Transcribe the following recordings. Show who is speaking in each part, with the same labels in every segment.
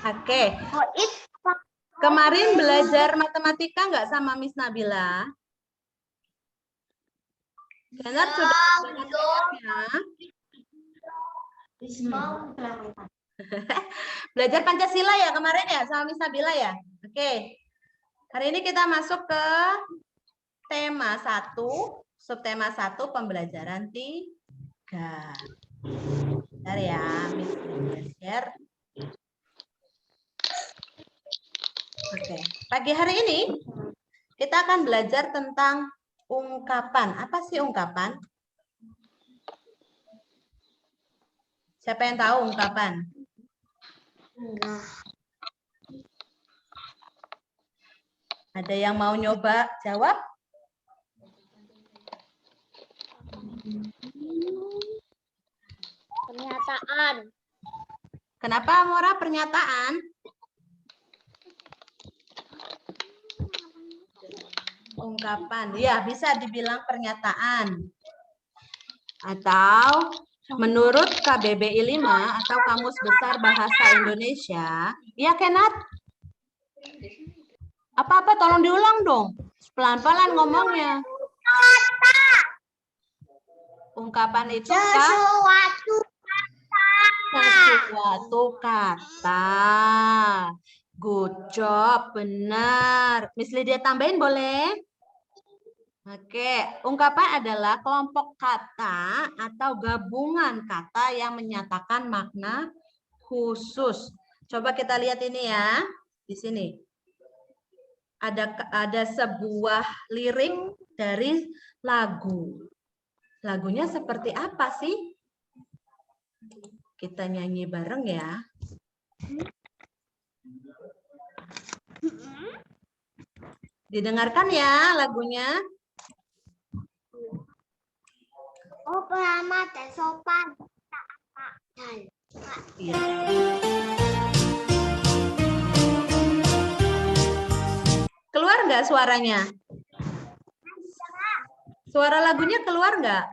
Speaker 1: Oke. Kemarin belajar matematika nggak sama Miss Nabila? Benar sudah belajar belajar Pancasila ya kemarin ya sama Miss Nabila ya? Oke. Hari ini kita masuk ke tema 1, subtema 1 pembelajaran 3. Bentar ya, Miss share. Oke, pagi hari ini kita akan belajar tentang ungkapan. Apa sih ungkapan? Siapa yang tahu ungkapan? Ada yang mau nyoba jawab?
Speaker 2: Pernyataan.
Speaker 1: Kenapa Mora pernyataan? Ungkapan, ya bisa dibilang pernyataan. Atau menurut KBBI 5 atau Kamus Besar Bahasa Indonesia, ya Kenat? Apa-apa tolong diulang dong. Pelan-pelan ngomongnya. Ungkapan itu sesuatu kata. Good job, benar. Miss Lydia tambahin boleh? Oke, ungkapan adalah kelompok kata atau gabungan kata yang menyatakan makna khusus. Coba kita lihat ini ya, di sini. Ada sebuah lirik dari lagu. Lagunya seperti apa sih? Kita nyanyi bareng ya. Didengarkan ya lagunya.
Speaker 2: Oh, pelamar dan sopan.
Speaker 1: Iya. Keluar nggak suaranya? Suara lagunya keluar nggak?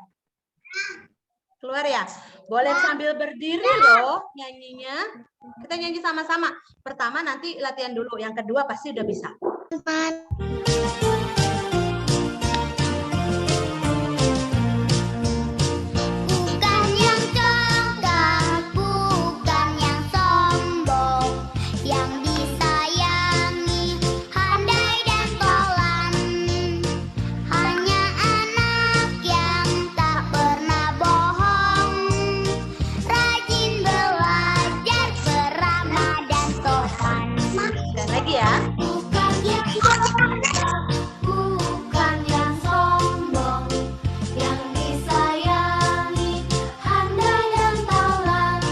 Speaker 1: Keluar ya? Boleh sambil berdiri loh nyanyinya. Kita nyanyi sama-sama. Pertama nanti latihan dulu. Yang kedua pasti udah bisa.
Speaker 2: Bukan yang congkak, bukan yang sombong, yang disayangi, handai dan tolan. Hanya anak yang tak pernah bohong, rajin belajar, beramah dan sopan.
Speaker 1: Dan lagi ya.
Speaker 2: Bukan yang congkak, bukan yang sombong, yang disayangi, handai dan tolan.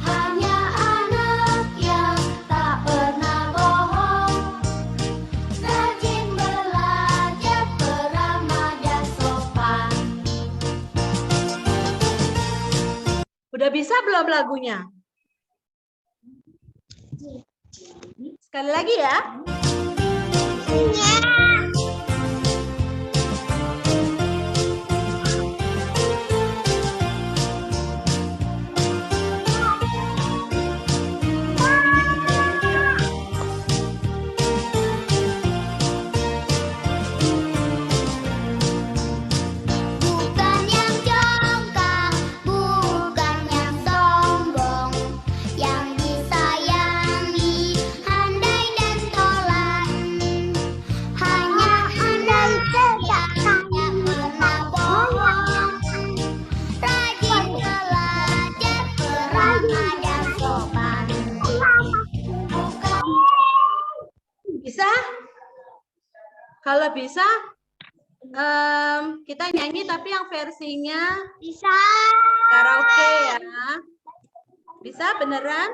Speaker 2: Hanya anak yang tak pernah bohong, rajin belajar, beramah dan sopan.
Speaker 1: Udah bisa belum lagunya? Sekali lagi ya.
Speaker 2: Bukan yang congkak, bukan yang sombong, yang disayangi, handai dan tolan. Hanya anak yang tak pernah bohong, rajin belajar, beramah dan sopan. Bukan
Speaker 1: Bisa? Kalau bisa, kita nyanyi tapi yang versinya
Speaker 2: bisa.
Speaker 1: karaoke ya. Bisa beneran?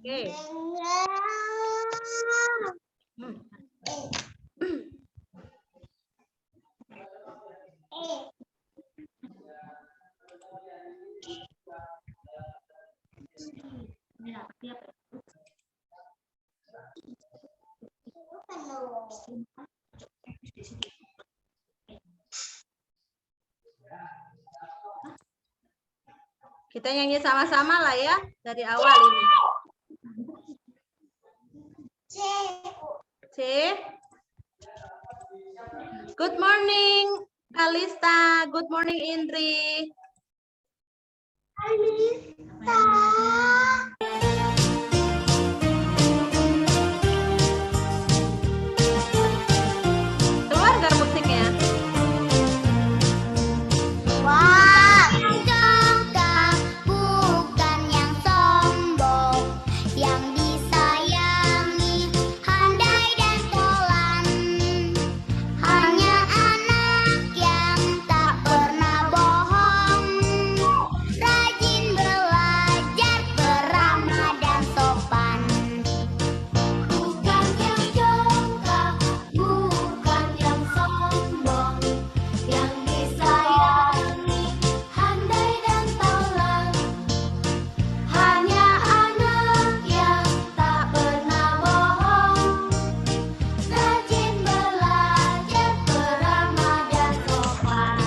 Speaker 1: Oke. Hmm. Kita nyanyi sama-sama lah ya dari awal ini. C. Good morning, Kalista. Good morning, Indri. Keluar nggak musiknya?
Speaker 2: Wah, jongkak bukan yang sombong, yang disayangi, handai dan tolan. Hanya anak yang tak pernah bohong, rajin belajar, beramah dan sopan. Bukan yang jongkak, bukan yang sombong, yang disayangi, handai dan tolan. Hanya anak yang tak pernah bohong, rajin belajar, beramah dan sopan.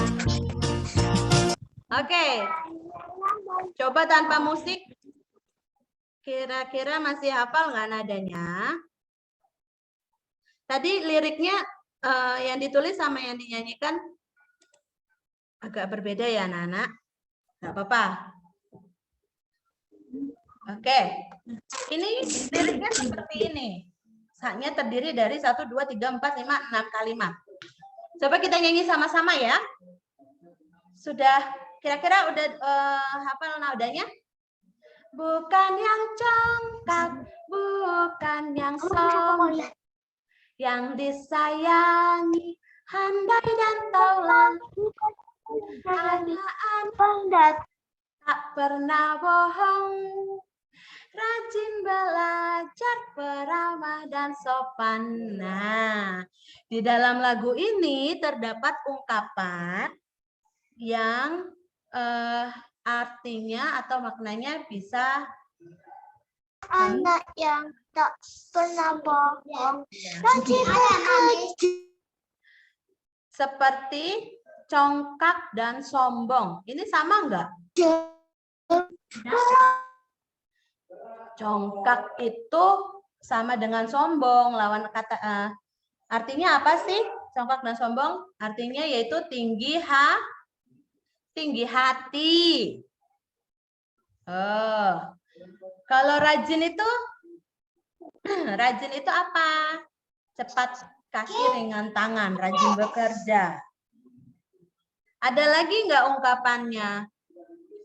Speaker 1: Oke, coba tanpa musik. Kira-kira masih hafal nggak nadanya? Tadi liriknya yang ditulis sama yang dinyanyikan agak berbeda ya, anak-anak. Nggak apa-apa. Oke, ini liriknya seperti ini. Saknya terdiri dari 1, 2, 3, 4, 5, 6 kalimat. Coba kita nyanyi sama-sama ya. Sudah, kira-kira udah hafal nadanya? Bukan yang congkak, bukan yang sombong, yang disayangi, handai dan tolan. Hanya anak tak pernah bohong, rajin belajar, beramah dan sopan. Nah, di dalam lagu ini terdapat ungkapan yang artinya atau maknanya bisa
Speaker 2: Anak yang tak pernah bohong, rajin belajar.
Speaker 1: seperti congkak dan sombong. Ini sama enggak? Congkak itu sama dengan sombong, lawan kata artinya apa sih? Congkak dan sombong artinya yaitu tinggi hati. Kalau rajin itu apa? Cepat kaki, ringan tangan, rajin bekerja. Ada lagi nggak ungkapannya?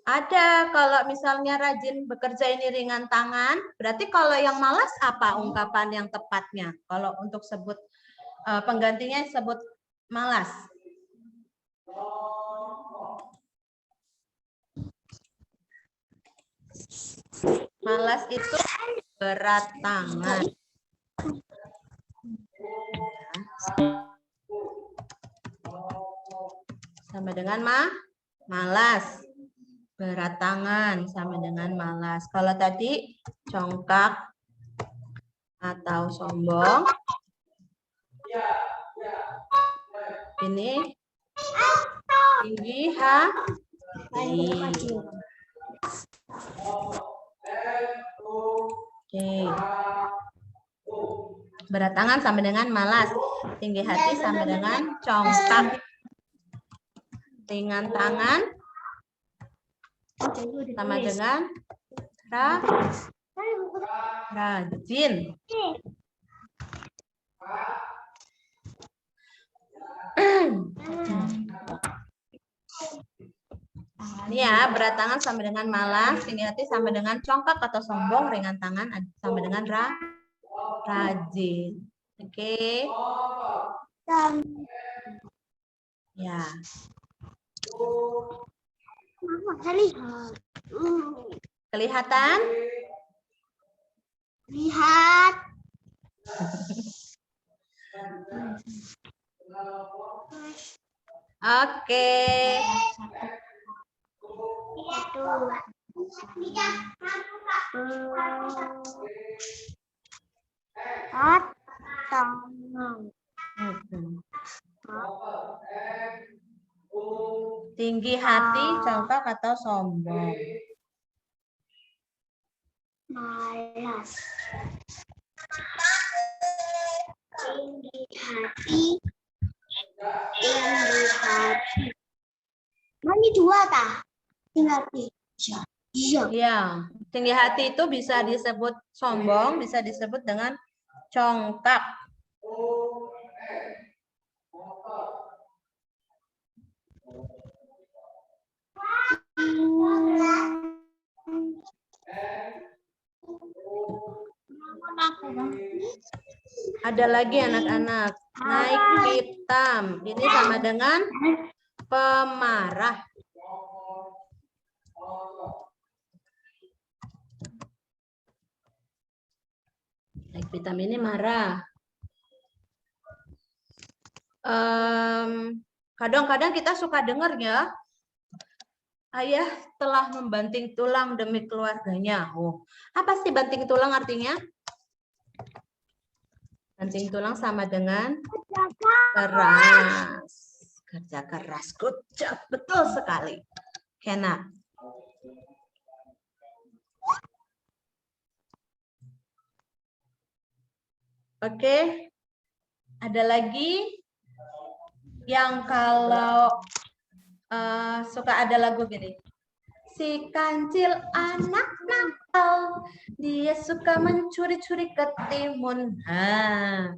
Speaker 1: Ada. Kalau misalnya rajin bekerja ini ringan tangan, berarti kalau yang malas apa ungkapan yang tepatnya? Kalau untuk sebut penggantinya sebut malas. Malas itu berat tangan. Sama dengan malas. Berat tangan sama dengan malas. Kalau tadi congkak atau sombong. Ini tinggi hati. Oke. Berat tangan sama dengan malas. Tinggi hati sama dengan congkak. Ringan tangan sama dengan rajin. Ini ya, berat tangan sama dengan malas, tinggi hati sama dengan congkak atau sombong, ringan tangan sama dengan rajin. Oke. Ya. Kelihatan?
Speaker 2: Lihat.
Speaker 1: Oke. Tinggi hati, congkak atau sombong.
Speaker 2: Malas. Tinggi hati. Tinggi hati. Ini dua tah? Tinggi hati. Iya.
Speaker 1: Ya, tinggi hati itu bisa disebut sombong, bisa disebut dengan congkak. Ada lagi anak-anak, naik pitam. Ini sama dengan pemarah. Naik pitam ini marah. Kadang-kadang kita suka dengar ya, ayah telah membanting tulang demi keluarganya. Oh, apa sih banting tulang artinya? Banting tulang sama dengan keras. Kerja keras. Good job. Betul sekali. Kena. Oke. Ada lagi yang kalau suka ada lagu gini. Si kancil anak nakal, dia suka mencuri-curi ketimun. Nah,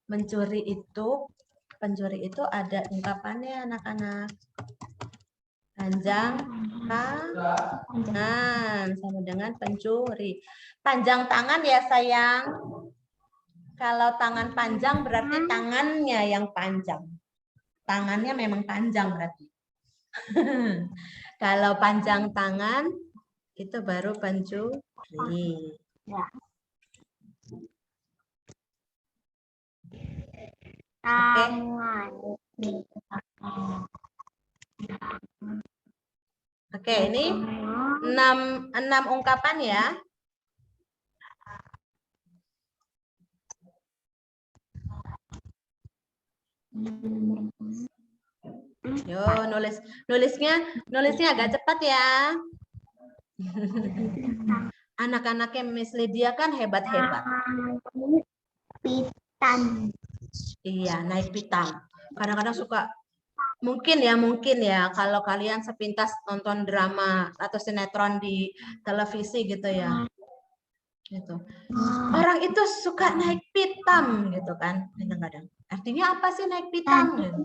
Speaker 1: pencuri itu ada ungkapannya anak-anak. Panjang tangan sama dengan pencuri. Panjang tangan ya sayang. Kalau tangan panjang berarti tangannya yang panjang. Tangannya memang panjang berarti. Kalau panjang tangan, itu baru pencuri.
Speaker 2: Ya. Tangan.
Speaker 1: Oke, ini 6 ungkapan ya. Yo, nulisnya agak cepat ya. Anak-anaknya Miss Lydia kan hebat-hebat.
Speaker 2: Pitam.
Speaker 1: Iya, naik pitam. Kadang-kadang suka mungkin ya kalau kalian sepintas nonton drama atau sinetron di televisi gitu ya. Gitu. Orang itu suka naik pitam gitu kan, kadang-kadang. Artinya apa sih naik pitam? Gitu.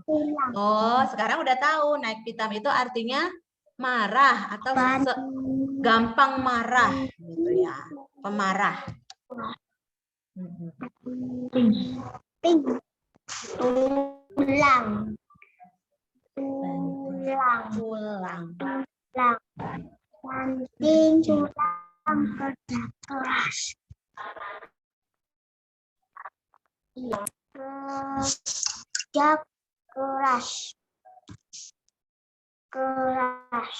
Speaker 1: Oh, sekarang udah tahu naik pitam itu artinya marah atau gampang marah gitu ya. Pemarah.
Speaker 2: Tulang. Banting tulang kerja keras. Kerja keras.
Speaker 1: Keras.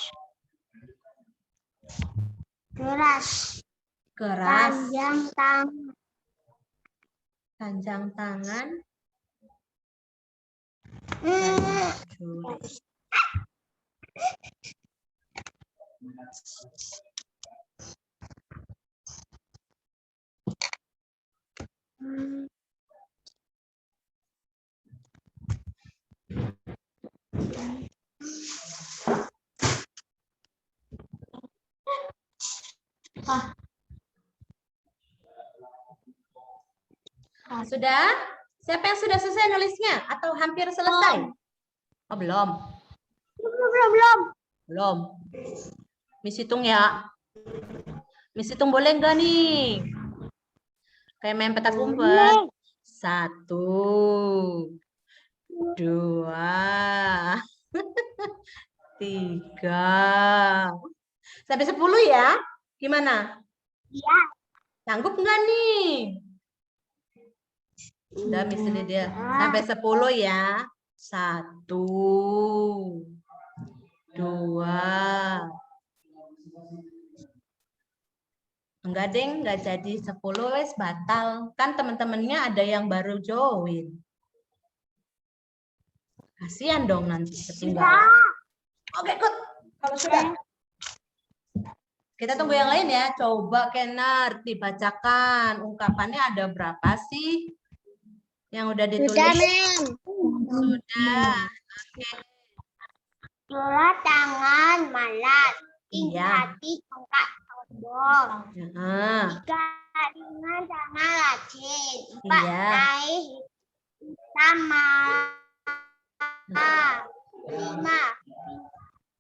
Speaker 2: Panjang tangan.
Speaker 1: Panjang tangan. Sudah? Siapa yang sudah selesai nulisnya? Atau hampir selesai? Oh, belum. Belum. Miss hitung ya. Miss hitung boleh nggak nih? Kayak main petak umpet. 1, 2, 3. Sampai 10 ya? Gimana?
Speaker 2: Iya.
Speaker 1: Sanggup nggak nih? Udah Miss Lydia. Sampai 10 ya. 1, 2. Enggak deng, enggak jadi 10 wes batal. Kan teman-temannya ada yang baru join. Kasihan dong nanti ketinggalan. Oke, good. Kalau sudah. Kita tunggu yang lain ya. Coba Kenar dibacakan. Ungkapannya ada berapa sih yang udah ditulis?
Speaker 2: Sudah, Mem.
Speaker 1: Sudah. Oke.
Speaker 2: Surat tangan malas. Tinggi
Speaker 1: Iya.
Speaker 2: hati tongkat sombong.
Speaker 1: Nah,
Speaker 2: Tiga ringan tangan rajin. Empat
Speaker 1: Iya.
Speaker 2: naik sama. Lima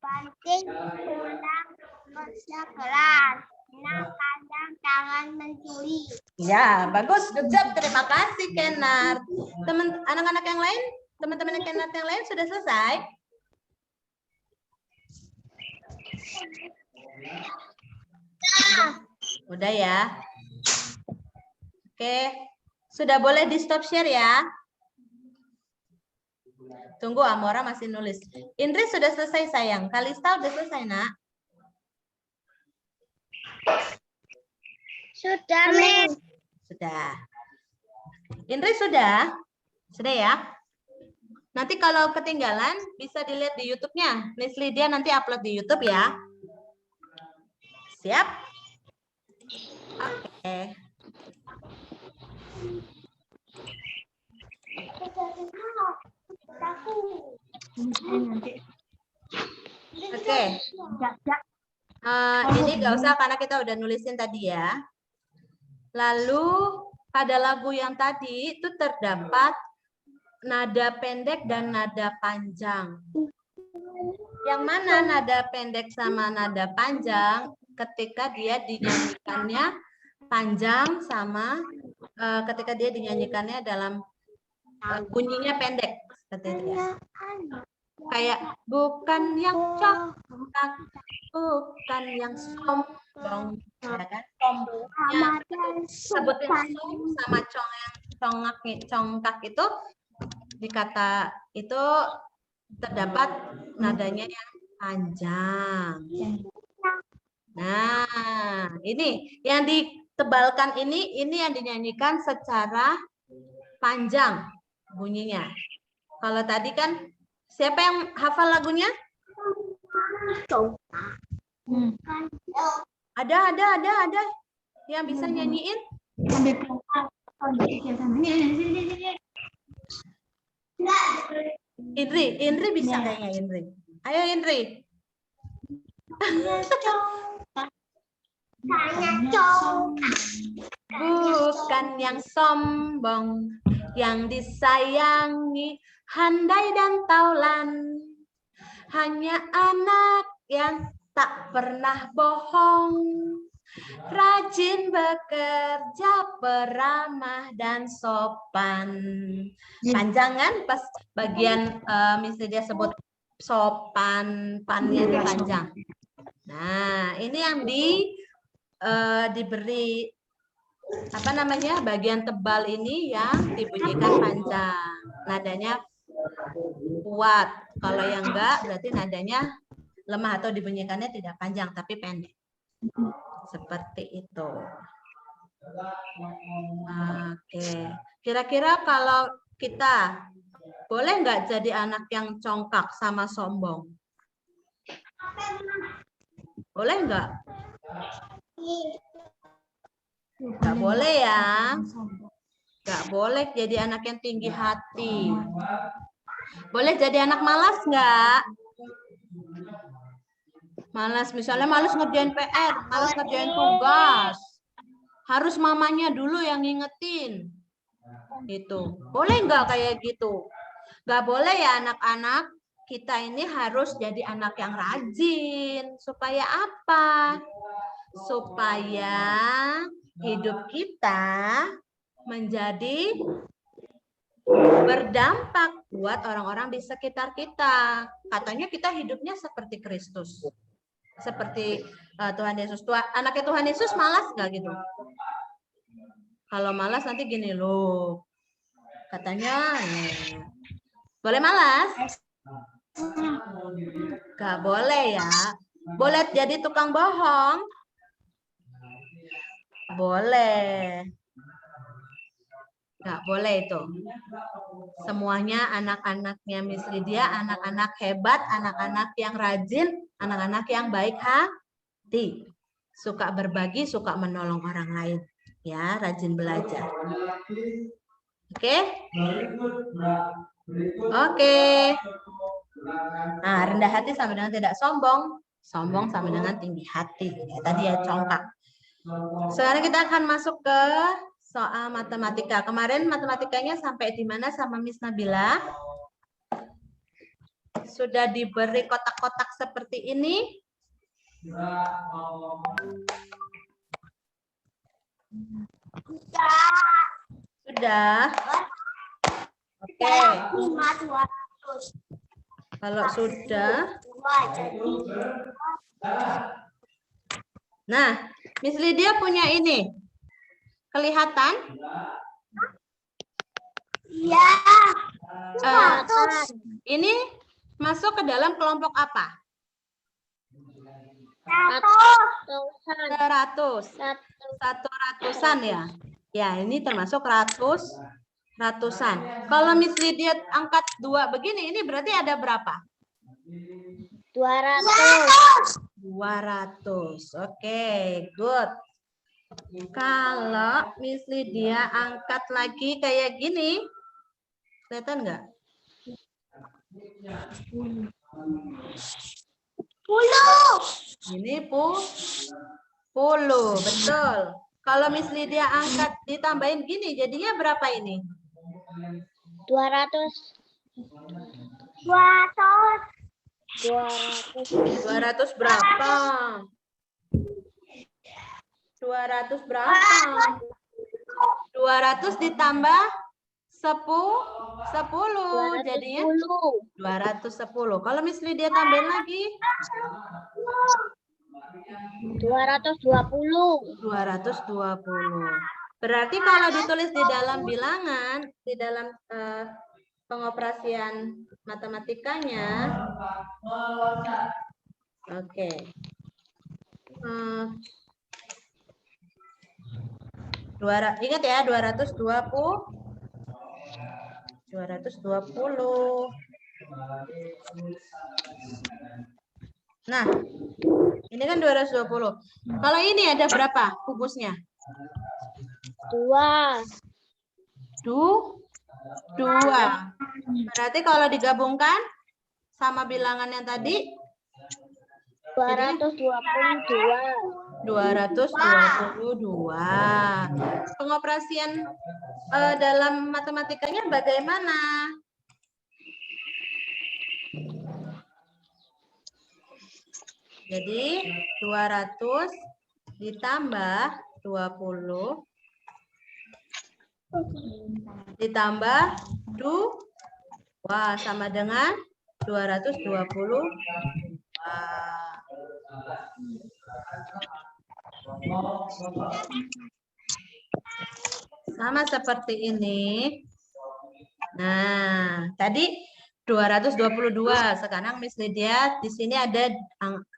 Speaker 2: banting tulang kerja keras. Enam pandang tangan mencuri.
Speaker 1: ya, bagus. Good job. Terima kasih Kenar. Anak-anak yang lain, teman-teman Kenar yang lain sudah selesai? Udah ya. Oke. Sudah boleh di stop share ya. Tunggu, Amora masih nulis. Indri sudah selesai sayang. Kalista udah selesai nak.
Speaker 2: Sudah, Mem.
Speaker 1: Sudah. Indri sudah? Sudah ya? Nanti kalau ketinggalan bisa dilihat di YouTube-nya. Miss Lydia nanti upload di YouTube ya. Siap? Oke. Oke. Ini nggak usah karena kita udah nulisin tadi ya. Lalu pada lagu yang tadi itu terdapat nada pendek dan nada panjang. Yang mana nada pendek sama nada panjang ketika dia dinyanyikannya panjang sama ketika dia dinyanyikannya dalam bunyinya pendek seperti itu ya. Kayak bukan yang congkak, bukan yang sombong, ya kan? Sombongnya sebutin som sama congkak itu di kata itu terdapat nadanya yang panjang. Nah, ini yang ditebalkan ini yang dinyanyikan secara panjang bunyinya. Kalau tadi kan siapa yang hafal lagunya? Ada yang bisa nyanyiin? Indri bisa kayaknya Indri. Ayo Indri. Bukan yang sombong, yang disayangi, handai dan taulan. Hanya anak yang tak pernah bohong, rajin bekerja, peramah dan sopan. Panjangan pas bagian misalnya dia sebut sopan, pannya itu panjang. Nah, ini yang diberi apa namanya bagian tebal ini yang dibunyikan panjang, nadanya kuat. Kalau yang enggak berarti nadanya lemah atau dibunyikannya tidak panjang tapi pendek. Seperti itu. Oke. Kira-kira kalau kita boleh nggak jadi anak yang congkak sama sombong? Boleh nggak? Nggak boleh ya. Nggak boleh jadi anak yang tinggi hati. Boleh jadi anak malas nggak? Malas, misalnya malas ngerjain PR, malas ngerjain tugas. Harus mamanya dulu yang ngingetin. Gitu. Boleh nggak kayak gitu? Nggak boleh ya anak-anak. Kita ini harus jadi anak yang rajin. Supaya apa? Supaya hidup kita menjadi berdampak buat orang-orang di sekitar kita. Katanya kita hidupnya seperti Kristus. Seperti Tuhan Yesus. Anaknya Tuhan Yesus malas nggak gitu? Kalau malas nanti gini loh. Katanya boleh malas? Nggak boleh ya. Boleh jadi tukang bohong? Boleh. Nggak boleh itu. Semuanya anak-anaknya Miss Lydia, anak-anak hebat, anak-anak yang rajin, anak-anak yang baik hati. suka berbagi, suka menolong orang lain. Ya, rajin belajar. Oke? Oke. Nah, rendah hati sama dengan tidak sombong. Sombong sama dengan tinggi hati. Ya, tadi ya congkak. Sekarang kita akan masuk ke soal matematika. Kemarin matematikanya sampai di mana sama Miss Nabila? Sudah diberi kotak-kotak seperti ini? Sudah. Oke. Kalau sudah. Nah, Miss Lydia punya ini. Kelihatan?
Speaker 2: Iya.
Speaker 1: Ini masuk ke dalam kelompok apa? 100. 100-an ya. Ya, ini termasuk ratusan. Kalau Miss Lydia angkat 2 begini, ini berarti ada berapa? 200. Oke, good. Kalau Miss Lydia angkat lagi kayak gini, kelihatan nggak?
Speaker 2: 10.
Speaker 1: Ini 10, betul. Kalau Miss Lydia angkat ditambahin gini, jadinya berapa ini?
Speaker 2: 200
Speaker 1: berapa? 200 berapa? 200 ditambah 10, jadinya 210. Kalau Miss Lydia tambahin lagi? 220. Berarti kalau ditulis di dalam bilangan, di dalam pengoperasian matematikanya, oke. Ingat ya, 220. Nah, ini kan 220. Kalau ini ada berapa kubusnya?
Speaker 2: 2.
Speaker 1: 2. Berarti kalau digabungkan sama bilangan yang tadi
Speaker 2: 222.
Speaker 1: 222. Pengoperasian dalam matematikanya bagaimana? Jadi 200 ditambah 20 ditambah 2 sama dengan 220. Sama seperti ini. Nah, tadi 222. Sekarang Miss Lydia di sini ada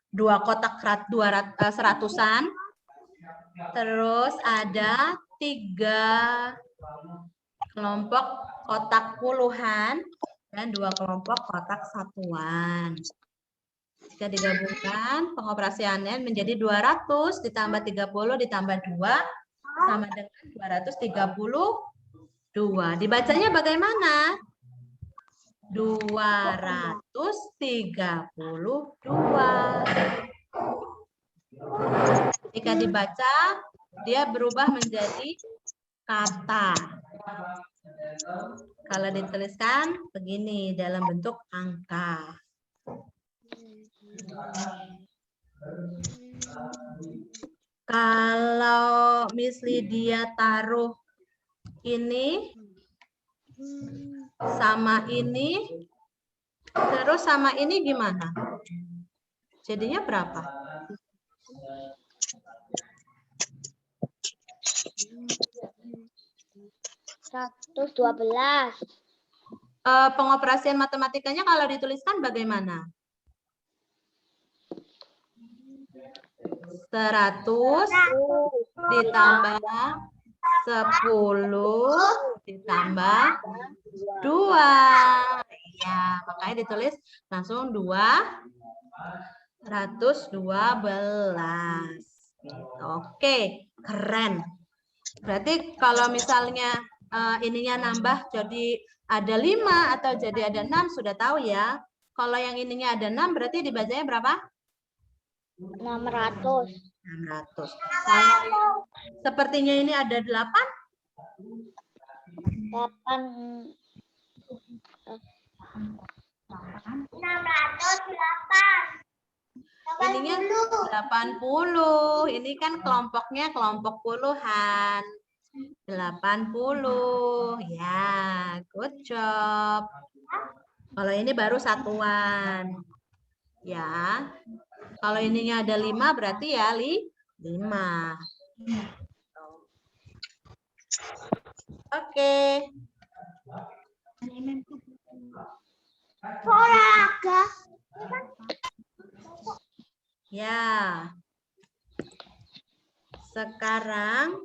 Speaker 1: 2 kotak 100-an. Terus ada 3 kelompok kotak puluhan dan 2 kelompok kotak satuan. Jika digabungkan, pengoperasiannya menjadi 200 ditambah 30 ditambah 2 sama dengan 232. Dibacanya bagaimana? 232. Jika dibaca, dia berubah menjadi kata. Kalau dituliskan begini dalam bentuk angka. Kalau Miss Lydia taruh ini sama ini, terus sama ini gimana? Jadinya berapa?
Speaker 2: 112.
Speaker 1: Pengoperasian matematikanya kalau dituliskan bagaimana? 100 ditambah 10 ditambah 2. Ya, makanya ditulis langsung 212. Oke, keren. Berarti kalau misalnya ininya nambah jadi ada 5 atau jadi ada 6 sudah tahu ya. Kalau yang ininya ada 6 berarti dibacanya berapa?
Speaker 2: 600.
Speaker 1: 600. Kalau yang sepertinya ini ada 8?
Speaker 2: 8. 608.
Speaker 1: Ininya 80. Ini kan kelompoknya kelompok puluhan. 80. Ya, good job. Kalau ini baru satuan. Ya. Kalau ininya ada 5 berarti ya 5. Oke.
Speaker 2: Olahraga.
Speaker 1: Ya. Sekarang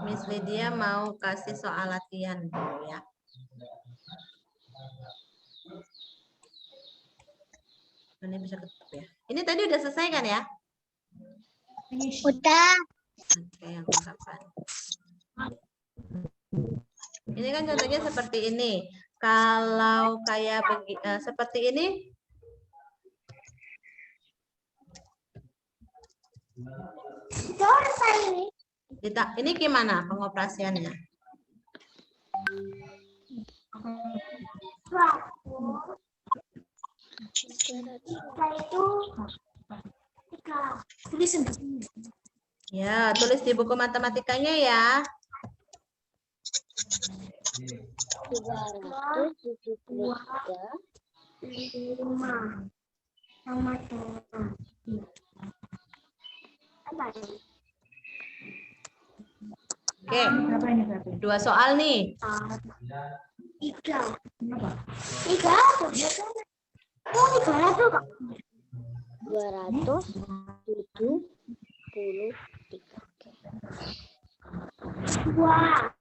Speaker 1: Miss Lydia mau kasih soal latihan dulu ya. Ini bisa ketutup ya. Ini tadi udah selesai kan ya?
Speaker 2: Udah.
Speaker 1: Oke, yang kapan? Ini kan contohnya seperti ini. Kalau kayak seperti ini, ini gimana pengoperasiannya? Ya, tulis di buku matematikanya ya.
Speaker 2: 373 sama 2.
Speaker 1: Oke, 2 soal nih.
Speaker 2: 3. 273. Wah.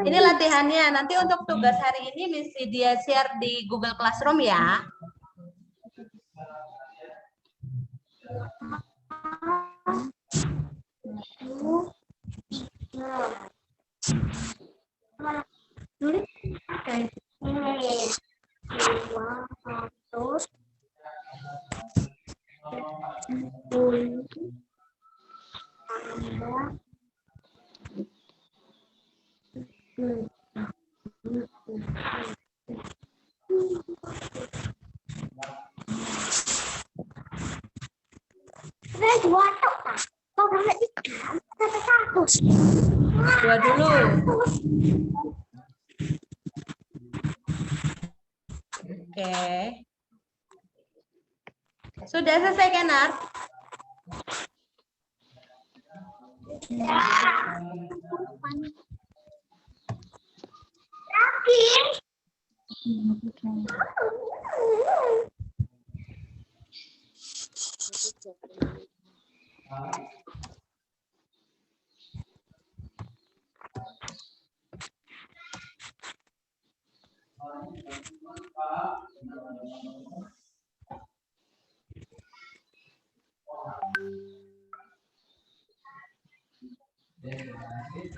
Speaker 1: Ini latihannya. Nanti untuk tugas hari ini mesti dia share di Google Classroom ya. Dua dulu. Oke. Sudah selesai, Kenar?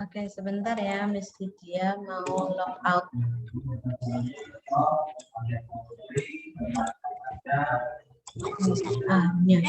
Speaker 1: Oke, sebentar ya, Miss Lydia mau log out. Ya.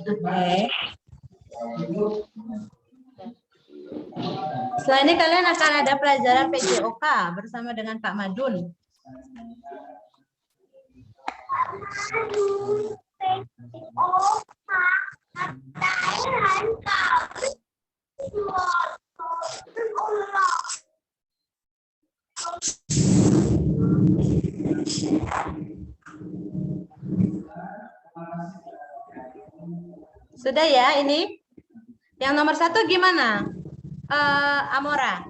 Speaker 1: Oke. Setelah ini kalian akan ada pelajaran PJOK bersama dengan Pak Madun. Sudah ya ini? Yang nomor 1 gimana? Amora.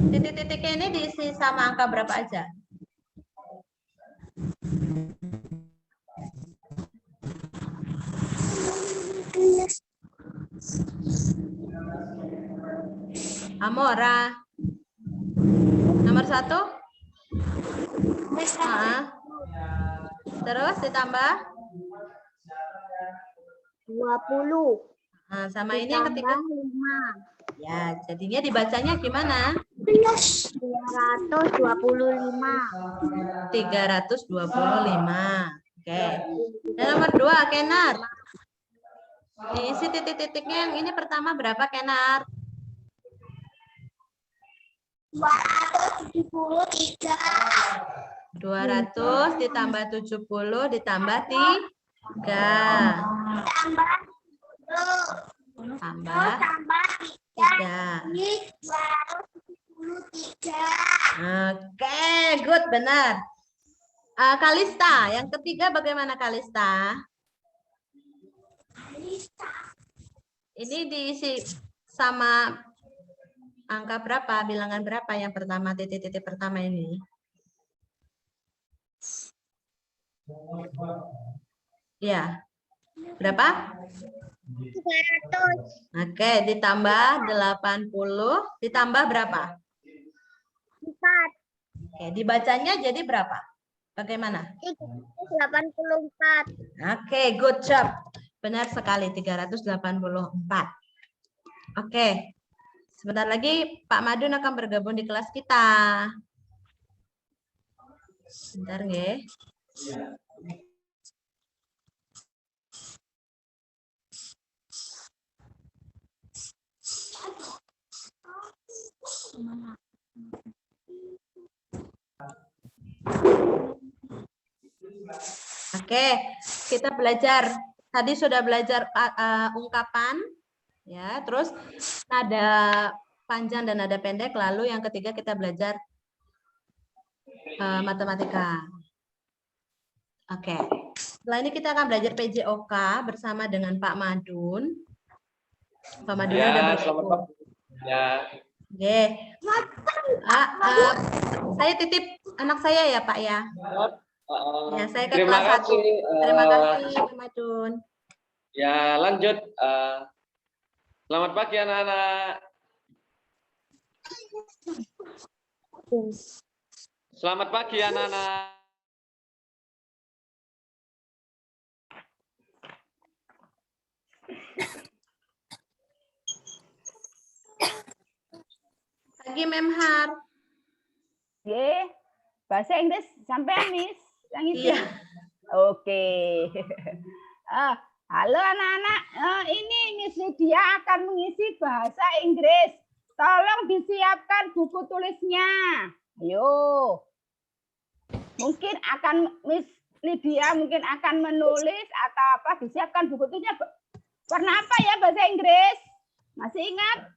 Speaker 1: Titik-titiknya ini diisi sama angka berapa aja? Amora. Nomor 1? Terus ditambah?
Speaker 2: 20.
Speaker 1: Nah, sama ini yang ketiga?
Speaker 2: 5.
Speaker 1: Ya, jadinya dibacanya gimana?
Speaker 2: 325.
Speaker 1: 325. Oke. Dan nomor 2, Kenar. Diisi titik-titiknya yang ini pertama berapa, Kenar?
Speaker 2: 273.
Speaker 1: 200 ditambah 70 ditambah 3. Tambah 3.
Speaker 2: Ini 273.
Speaker 1: Oke, good, benar. Kalista, yang ketiga bagaimana Kalista? Ini diisi sama angka berapa, bilangan berapa yang pertama, titik-titik pertama ini? Ya, berapa?
Speaker 2: 300.
Speaker 1: Oke, ditambah 80, ditambah berapa?
Speaker 2: 4.
Speaker 1: Oke, dibacanya jadi berapa? Bagaimana?
Speaker 2: 384.
Speaker 1: Oke, good job. Benar sekali, 384. Oke, sebentar lagi Pak Madun akan bergabung di kelas kita. Sebentar, nggih. Oke, kita belajar. Tadi sudah belajar ungkapan, ya. Terus nada panjang dan nada pendek. Lalu yang ketiga kita belajar matematika. Oke. Setelah ini kita akan belajar PJOK bersama dengan Pak Madun. Pak Madun
Speaker 3: Ya,
Speaker 1: udah
Speaker 3: selamat
Speaker 1: bergabung.
Speaker 3: pagi. Ya.
Speaker 1: Oke. Saya titip anak saya ya, Pak ya. Ya, saya ke
Speaker 3: Terima
Speaker 1: kelas 1.
Speaker 3: kasih.
Speaker 1: Terima kasih, Pak Madun.
Speaker 3: Ya, lanjut. Selamat pagi anak-anak. Selamat pagi anak-anak.
Speaker 1: Pagi Memhar.
Speaker 4: Ye, bahasa Inggris sampai Miss yang itu.
Speaker 1: Iya.
Speaker 4: Oke. Halo anak-anak, ini Miss Lydia akan mengisi bahasa Inggris. Tolong disiapkan buku tulisnya. Ayo. Mungkin akan Miss Lydia mungkin akan menulis atau apa, disiapkan buku tulisnya. Warna apa ya bahasa Inggris? Masih ingat?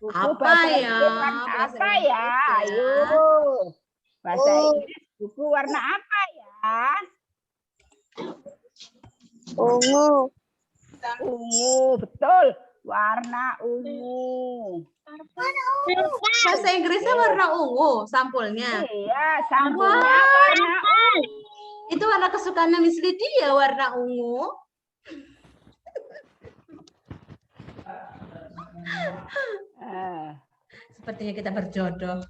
Speaker 4: Buku
Speaker 1: Apa
Speaker 4: bahasa
Speaker 1: ya?
Speaker 4: Inggris warna
Speaker 1: Bahasa
Speaker 4: apa
Speaker 1: Inggris
Speaker 4: ya?
Speaker 1: ya.
Speaker 4: Ayo. Bahasa Inggris buku warna apa ya?
Speaker 2: Ungu.
Speaker 4: Ungu, betul. Warna ungu.
Speaker 1: Bahasa Inggrisnya warna ungu sampulnya.
Speaker 4: Iya, sampulnya warna ungu.
Speaker 1: Itu warna kesukaannya Miss Lydia, warna ungu. Sepertinya kita berjodoh.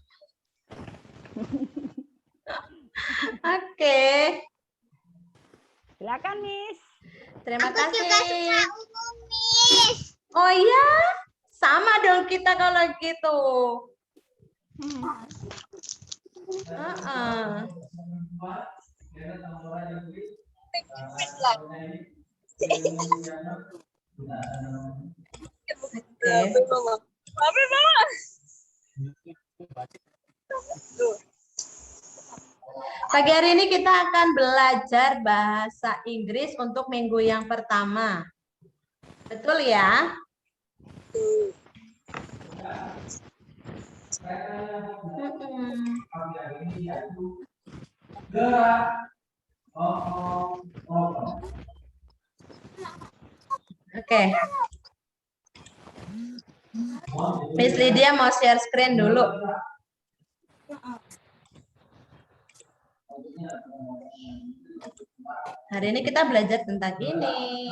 Speaker 1: Oke.
Speaker 4: Silakan, Miss.
Speaker 1: Terima
Speaker 2: Aku juga
Speaker 1: kasih.
Speaker 2: suka ungu, Miss.
Speaker 1: Oh iya, sama dong kita kalau gitu. Pagi hari ini kita akan belajar bahasa Inggris untuk minggu yang pertama. Betul ya? Oke. Miss Lydia mau share screen dulu. Hari ini kita belajar tentang ini.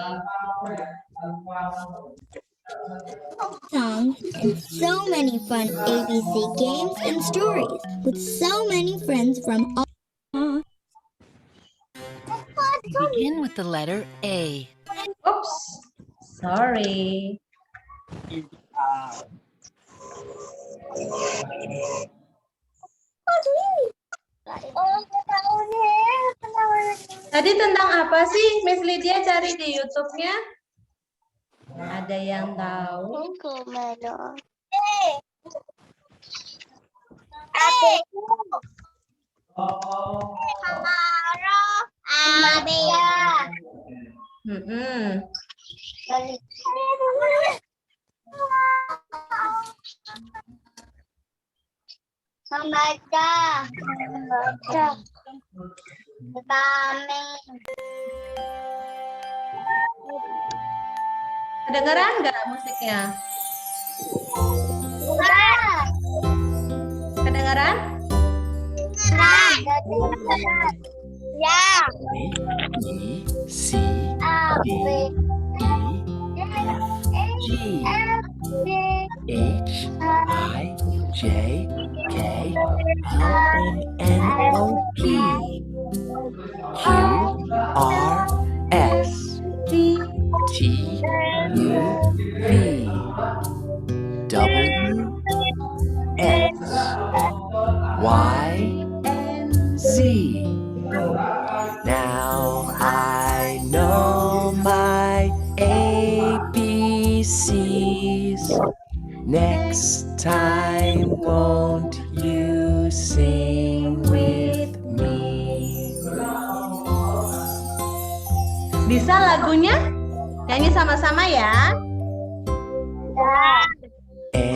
Speaker 2: Songs and so many fun ABC games and stories with so many friends from all.
Speaker 5: Begin with the letter A.
Speaker 1: Oops, sorry. Tadi tentang apa sih Miss Lydia cari di YouTube-nya? Ada yang tahu? Mm-mm.
Speaker 2: Membaca.
Speaker 1: Kedengeran nggak musiknya? Kedengeran?
Speaker 2: Ya.
Speaker 5: E, C,
Speaker 2: A, B,
Speaker 5: G, H, I, J, K, L, M, N, O, P, Q, R, S, T, U, V, W, X, Y, Z. Now I know my ABCs. Next time, won't you sing with me?
Speaker 1: Bisa lagunya? Nyanyi sama-sama ya.
Speaker 5: A,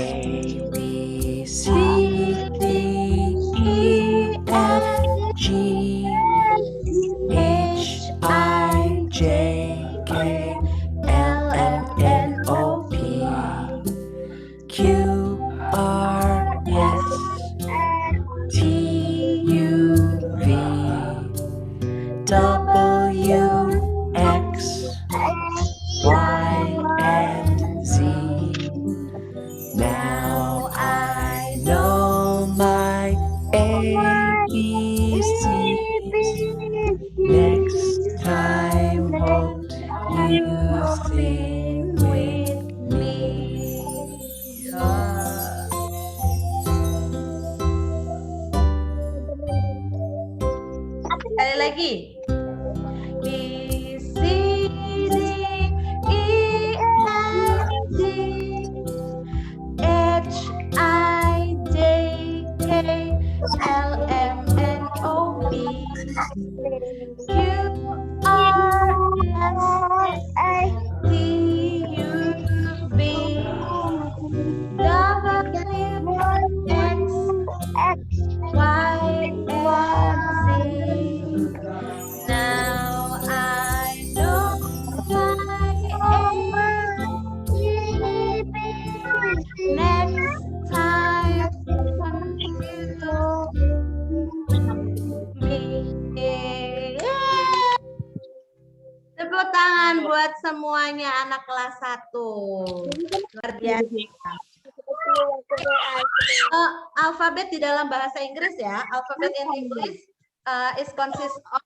Speaker 5: B, C, D, E, F, G, H, I, J, K, L, M, N, O, P, Q, R, S, T, U, V, W, X, Y, and Z. Now I know my ABCs. Next time, won't you sing with me?
Speaker 1: Sekali lagi. B, C, D, E, F, G, H, I, J, K, L, M, N, O, P, Q, R, S, T, U, V, W, X, Y, and Z. Now I know my next time Tepuk tangan buat semuanya anak kelas 1. Luar biasa. Alfabet di dalam bahasa Inggris ya. Alfabet in English is consist of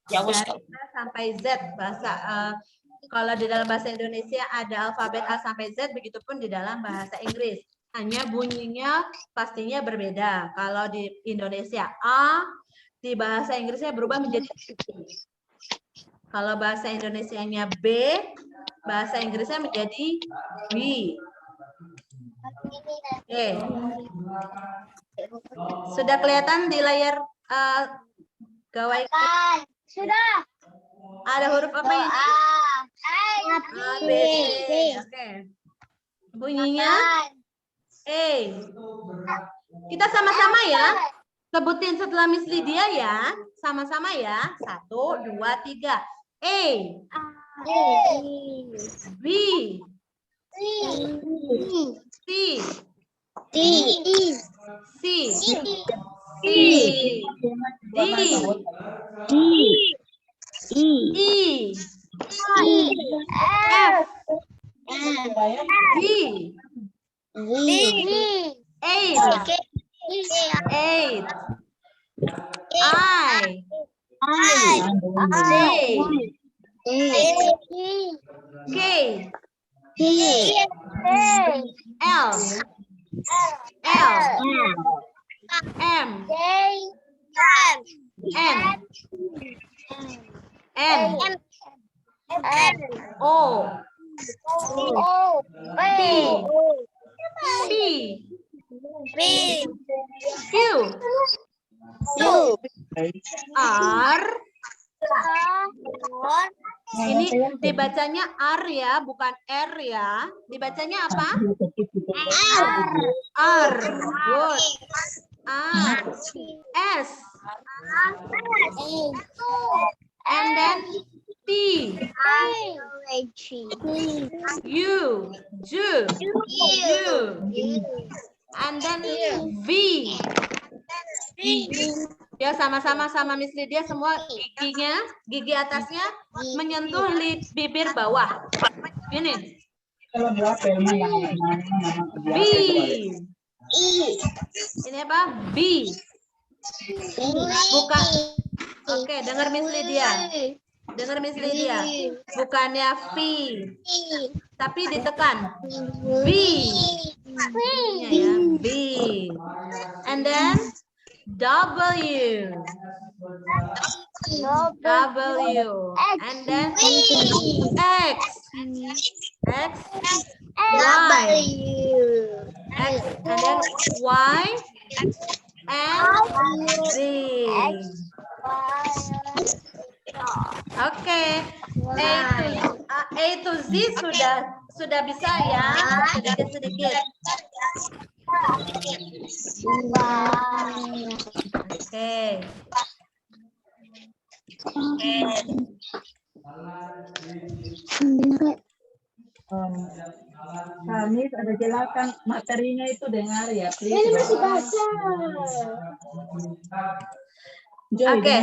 Speaker 1: dari A sampai Z. Bahasa kalau di dalam bahasa Indonesia ada alfabet A sampai Z, begitupun di dalam bahasa Inggris. Hanya bunyinya pastinya berbeda. Kalau di Indonesia A, di bahasa Inggrisnya berubah menjadi B. Kalau bahasa Indonesianya B, bahasa Inggrisnya menjadi B. Oke. Sudah kelihatan di layar gawai?
Speaker 2: Sudah.
Speaker 1: Ada huruf apa ini? A, B, C. Oke. Bunyinya A. Kita sama-sama ya. Sebutin setelah Miss Lydia ya. Sama-sama ya. 1, 2, 3. A. B. C. C. D. E. F. G. H. 8. I. J. K. L. M. N. O. P. Q. R. Ini dibacanya R ya, bukan R ya. Dibacanya apa? R. Good. R. S. And then T. U. And then V. Ya, sama-sama sama Miss Lydia semua gigi atasnya menyentuh bibir bawah. Gini. B. Ini apa? B. Bukan. Oke, dengar Miss Lydia. Dengar Miss Lydia. Bukannya V. Tapi ditekan. B. Ya, B. And then W. And then X. Y. X. And then Y. And Z. Oke. A to Z sudah bisa ya, sedikit-sedikit. Oke.
Speaker 6: Kami ada jelaskan materinya itu dengar ya.
Speaker 2: Ini masih bahasa.
Speaker 1: Oke.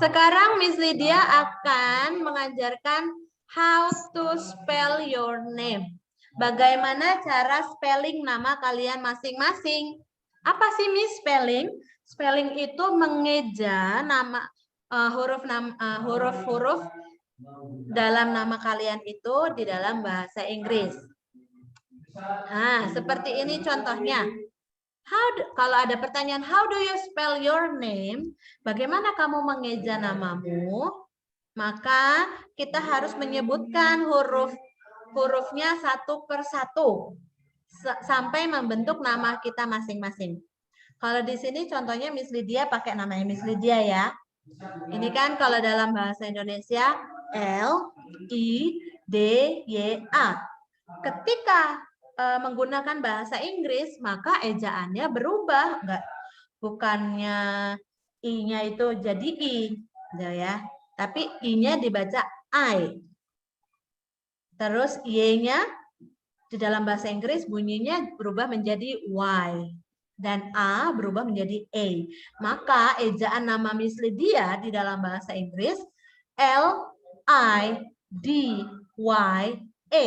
Speaker 1: Sekarang Miss Lydia akan mengajarkan how to spell your name. Bagaimana cara spelling nama kalian masing-masing? Apa sih Miss spelling? Spelling itu mengeja nama huruf-huruf dalam nama kalian itu di dalam bahasa Inggris. Nah, seperti ini contohnya. Kalau ada pertanyaan, how do you spell your name? Bagaimana kamu mengeja namamu? Maka kita harus menyebutkan hurufnya satu per satu sampai membentuk nama kita masing-masing. Kalau di sini contohnya Miss Lydia pakai namanya Miss Lydia ya. Ini kan kalau dalam bahasa Indonesia L, I, D, Y, A. Ketika menggunakan bahasa Inggris, maka ejaannya berubah. Bukannya I-nya itu jadi I, ya. Tapi I-nya dibaca I. Terus Y-nya di dalam bahasa Inggris bunyinya berubah menjadi Y. Dan A berubah menjadi A. Maka ejaan nama Miss Lydia di dalam bahasa Inggris L, I, D, Y, A.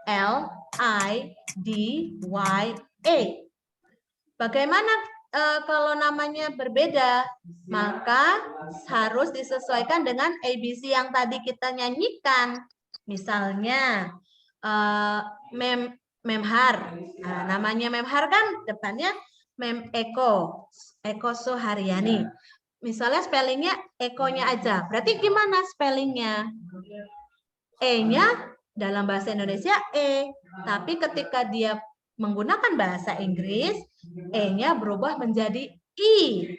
Speaker 1: L, I, D, Y, A. Bagaimana kalau namanya berbeda? Maka harus disesuaikan dengan ABC yang tadi kita nyanyikan. Misalnya Memhar. Nah, namanya Memhar kan depannya Eko Suharyani. Misalnya spellingnya Eko-nya aja. Berarti gimana spellingnya? E-nya dalam bahasa Indonesia E. Tapi ketika dia menggunakan bahasa Inggris, E-nya berubah menjadi I.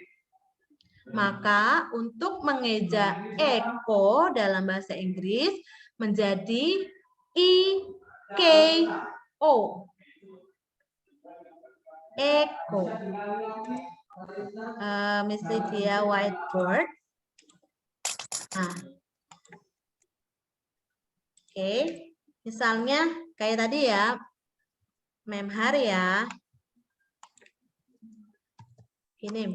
Speaker 1: Maka untuk mengeja Eko dalam bahasa Inggris menjadi I, K, O. Eko. Miss Lydia whiteboard. Nah. Oke. Misalnya kayak tadi ya. Memhar ya. Ini.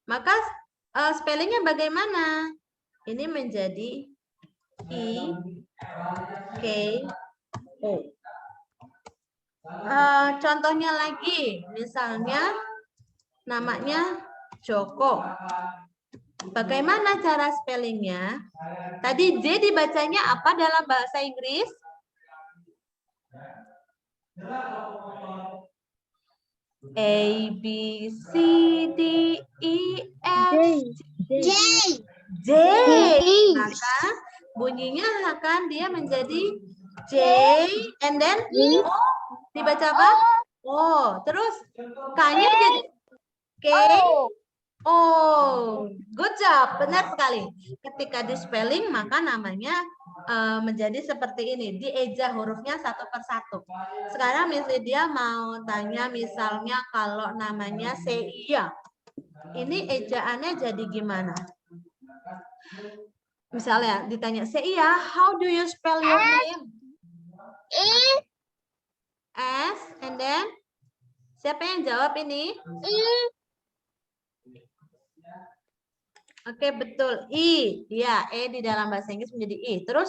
Speaker 1: Maka spellingnya bagaimana? Ini menjadi I, K, O. Contohnya lagi, misalnya namanya Joko. Bagaimana cara spellingnya? Tadi J dibacanya apa dalam bahasa Inggris? A, B, C, D, E, F,
Speaker 2: J.
Speaker 1: J. Maka bunyinya akan dia menjadi J, and then O. Dibaca apa? O. Terus K-nya jadi K. Oh, good job. Benar sekali. Ketika di spelling, maka namanya menjadi seperti ini. Dieja hurufnya satu persatu. Sekarang Miss Lydia mau tanya misalnya kalau namanya Seia. Ini ejaannya jadi gimana? Misalnya ditanya, Seia, how do you spell your name? S, and then siapa yang jawab ini? Oke, betul. I. Ya, E di dalam bahasa Inggris menjadi I. Terus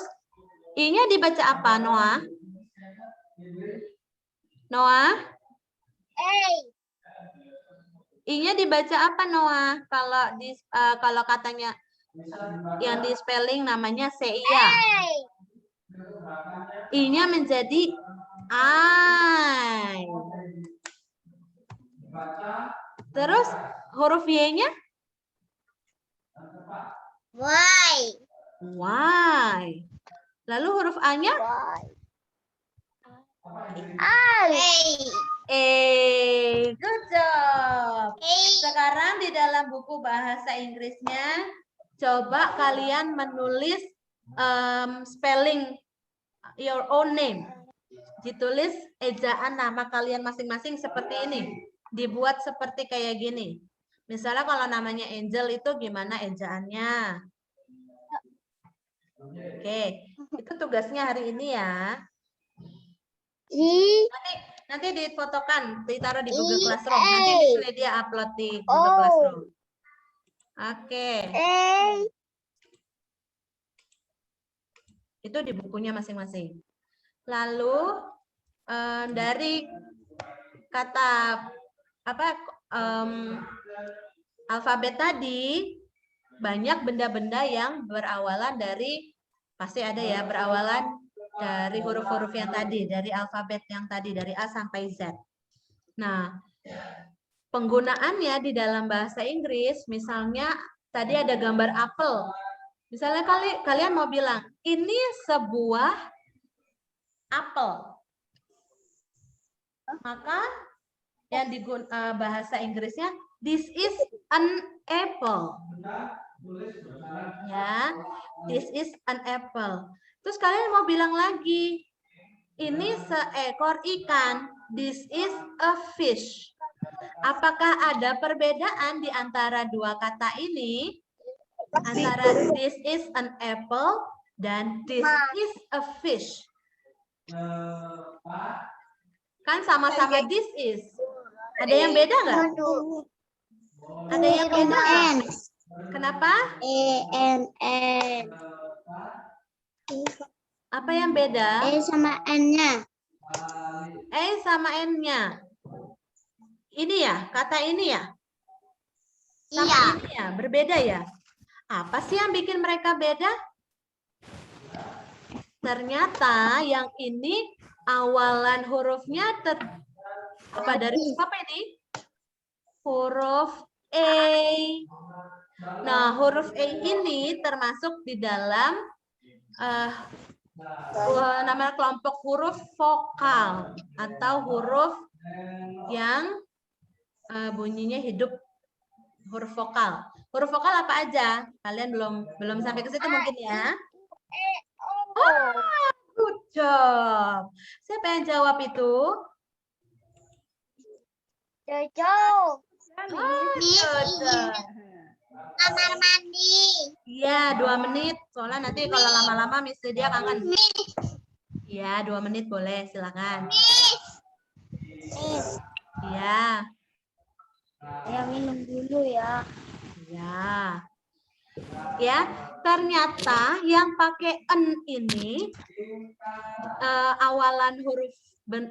Speaker 1: I-nya dibaca apa, Noah? Noah? I-nya dibaca apa, Noah? Kalau katanya yang di spelling namanya Seia. I-nya menjadi I. Terus huruf Y-nya? Y. Lalu huruf A-nya? Good job. Sekarang di dalam buku bahasa Inggrisnya, coba kalian menulis spelling your own name. Ditulis ejaan nama kalian masing-masing seperti ini. Dibuat seperti kayak gini. Misalnya kalau namanya Angel itu gimana ejaannya? Oke, itu tugasnya hari ini ya. Nanti difotokan, ditaruh di Google Classroom. Nanti Miss Lydia upload di Google Classroom. Oke. Itu di bukunya masing-masing. Lalu dari kata alfabet tadi banyak benda-benda yang berawalan dari pasti ada ya berawalan dari huruf-huruf yang tadi, dari alfabet yang tadi dari A sampai Z. Nah, penggunaannya di dalam bahasa Inggris misalnya tadi ada gambar apel. Misalnya kalian mau bilang ini sebuah apel. Maka yang digunakan bahasa Inggrisnya this is an apple. Ya, this is an apple. Terus kalian mau bilang lagi, ini seekor ikan. This is a fish. Apakah ada perbedaan di antara dua kata ini? Antara this is an apple dan this is a fish. Kan sama-sama this is. Ada yang beda nggak? Ada yang beda nggak? Kenapa?
Speaker 2: E-N-N.
Speaker 1: Apa yang beda?
Speaker 2: E sama N-nya.
Speaker 1: E sama N-nya. Ini ya, kata ini ya? Sama ini ya, berbeda ya? Apa sih yang bikin mereka beda? Ternyata yang ini awalan hurufnya apa dari apa ini? Huruf E. Nah, huruf E ini termasuk di dalam nama kelompok huruf vokal atau huruf yang bunyinya hidup, huruf vokal. Huruf vokal apa aja? Kalian belum sampai ke situ mungkin ya? Oh, good job. Siapa yang jawab itu?
Speaker 2: Jojo.
Speaker 1: Oh, Jojo.
Speaker 2: Kamar mandi.
Speaker 1: Iya, 2 menit. Soalnya nanti kalau lama-lama Miss Lydia kangen. Iya, 2 menit boleh, silakan.
Speaker 2: Miss,
Speaker 1: Iya,
Speaker 2: saya minum dulu ya.
Speaker 1: iya. Ya, ternyata yang pakai en ini awalan huruf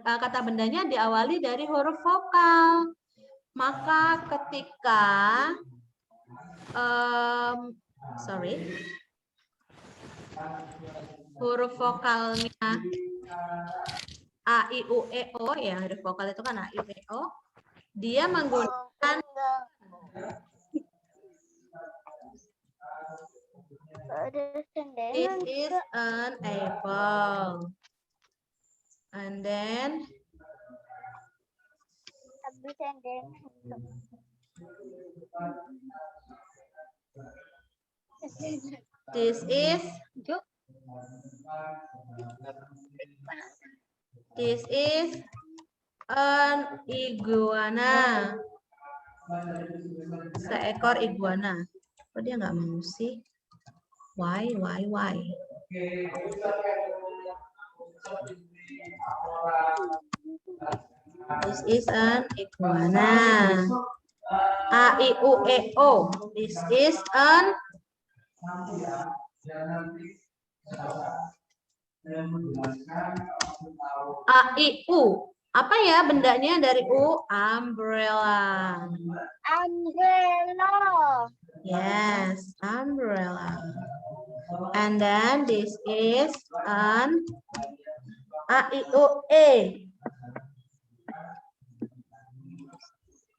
Speaker 1: kata bendanya diawali dari huruf vokal. Maka ketika huruf vokalnya A, I, U, E, O, ya huruf vokal itu kan A, I, U, E, O, dia menggunakan this is an apple. And then this is an iguana. Seekor iguana. Kok dia nggak mau sih? Why? This is an iguana. A, I, U, E, O. This is an A, I, U. Apa ya bendanya dari U? Umbrella.
Speaker 2: Umbrella.
Speaker 1: Yes, umbrella. And then this is an A, I, U, E.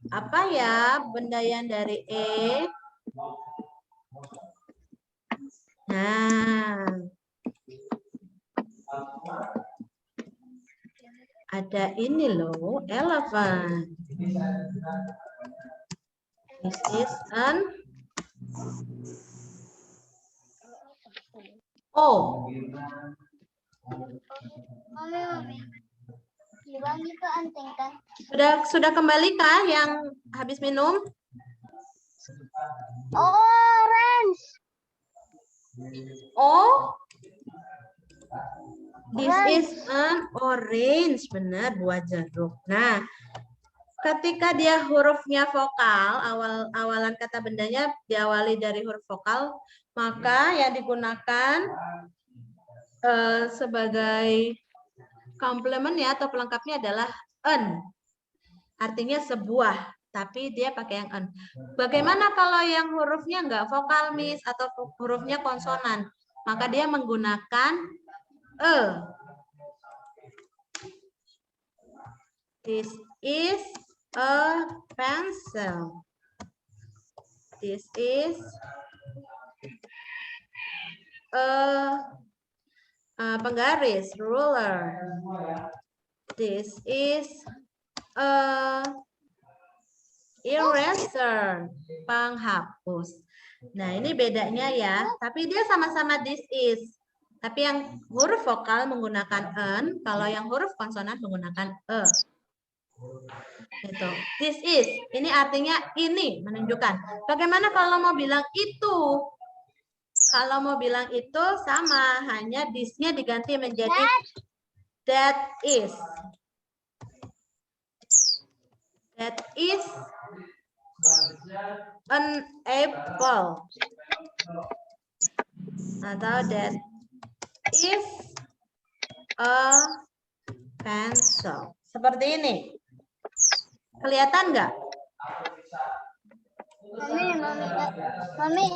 Speaker 1: Apa ya benda yang dari E? Nah, ada ini loh, elephant. This is an O.
Speaker 2: Mami. Bilang itu anting kan?
Speaker 1: Sudah kembali kah yang habis minum?
Speaker 2: Orange.
Speaker 1: Oh, this is an orange, benar, buah jeruk. Nah, ketika dia hurufnya vokal, awalan kata bendanya diawali dari huruf vokal, maka yang digunakan sebagai komplement ya atau pelengkapnya adalah an. Artinya sebuah, tapi dia pakai yang an. Bagaimana kalau yang hurufnya enggak vokal, Miss, atau hurufnya konsonan? Maka dia menggunakan e. This is a pencil. This is a penggaris, ruler. This is a eraser, penghapus. Nah, ini bedanya ya. Tapi dia sama-sama this is. Tapi yang huruf vokal menggunakan an, kalau yang huruf konsonan menggunakan e. Itu. This is. Ini artinya ini, menunjukkan. Bagaimana kalau mau bilang itu? Kalau mau bilang itu sama, hanya this-nya diganti menjadi that is. That is an apple. Atau that is a pencil. Seperti ini. Kelihatan nggak?
Speaker 2: Mami.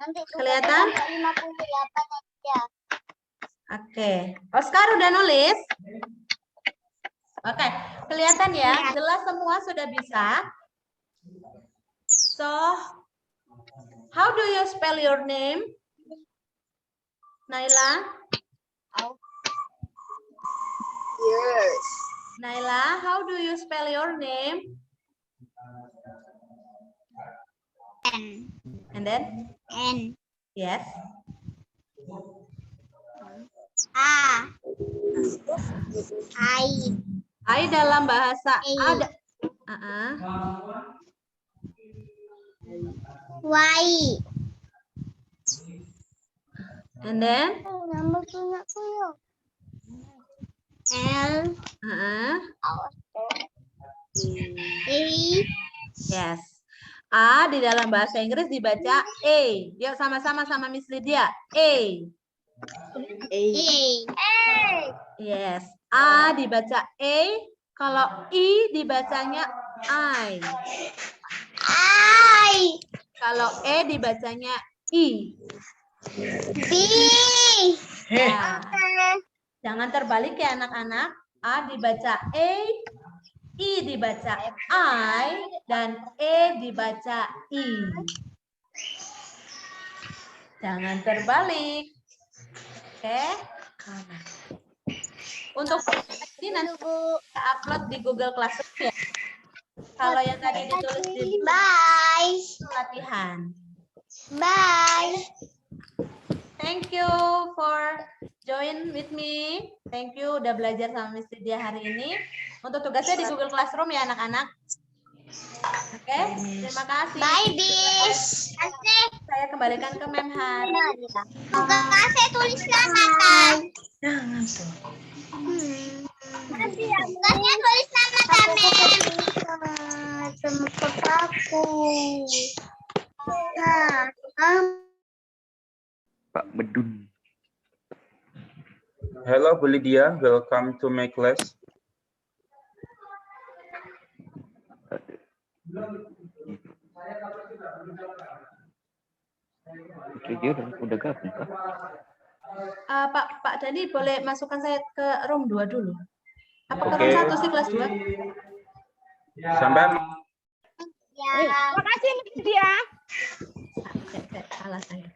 Speaker 2: Nanti
Speaker 1: kelihatan?
Speaker 2: 58 aja.
Speaker 1: Oke. Oscar udah nulis? Oke. Kelihatan ya? Jelas semua sudah bisa? So, how do you spell your name? Naila?
Speaker 2: Yes.
Speaker 1: Naila, how do you spell your name?
Speaker 2: N.
Speaker 1: And then?
Speaker 2: N.
Speaker 1: Yes.
Speaker 2: I A. I.
Speaker 1: I dalam bahasa
Speaker 2: I.
Speaker 1: ada.
Speaker 2: Y.
Speaker 1: And then
Speaker 2: Nama punya L. A.
Speaker 1: Yes. A di dalam bahasa Inggris dibaca A. Yuk sama-sama sama Miss Lydia. A.
Speaker 2: A.
Speaker 1: Yes. A dibaca A. Kalau I dibacanya I.
Speaker 2: I.
Speaker 1: Kalau E dibacanya I.
Speaker 2: B.
Speaker 1: Ya. Jangan terbalik ya anak-anak. A dibaca A. I dibaca I. Dan E dibaca I. Jangan terbalik. Oke. Untuk ini nanti kita upload di Google Classroom ya. Kalau yang tadi ditulis di
Speaker 2: Bye.
Speaker 1: latihan.
Speaker 2: Bye.
Speaker 1: Thank you for join with me. Thank you udah belajar sama Miss Lydia hari ini. Untuk tugasnya di Google Classroom ya anak-anak. Oke, terima kasih.
Speaker 2: Bye, Bis.
Speaker 1: Saya kembalikan ke Memhar.
Speaker 2: Kasih tulis selamat.
Speaker 5: Jangan tuh.
Speaker 2: Kasih tulis selamat, Mem. Sama papaku.
Speaker 7: Pak Bedun. Hello, Bu Lydia. Welcome to my class.
Speaker 3: Oke, dia udah gabung kah?
Speaker 1: Pak Dani boleh masukkan saya ke room 2 dulu. Apa ke
Speaker 7: Oke.
Speaker 1: room 1 sih kelas 2?
Speaker 7: Sampai
Speaker 2: Ya.
Speaker 4: Terima kasih Miss Lydia.
Speaker 1: Salah saya.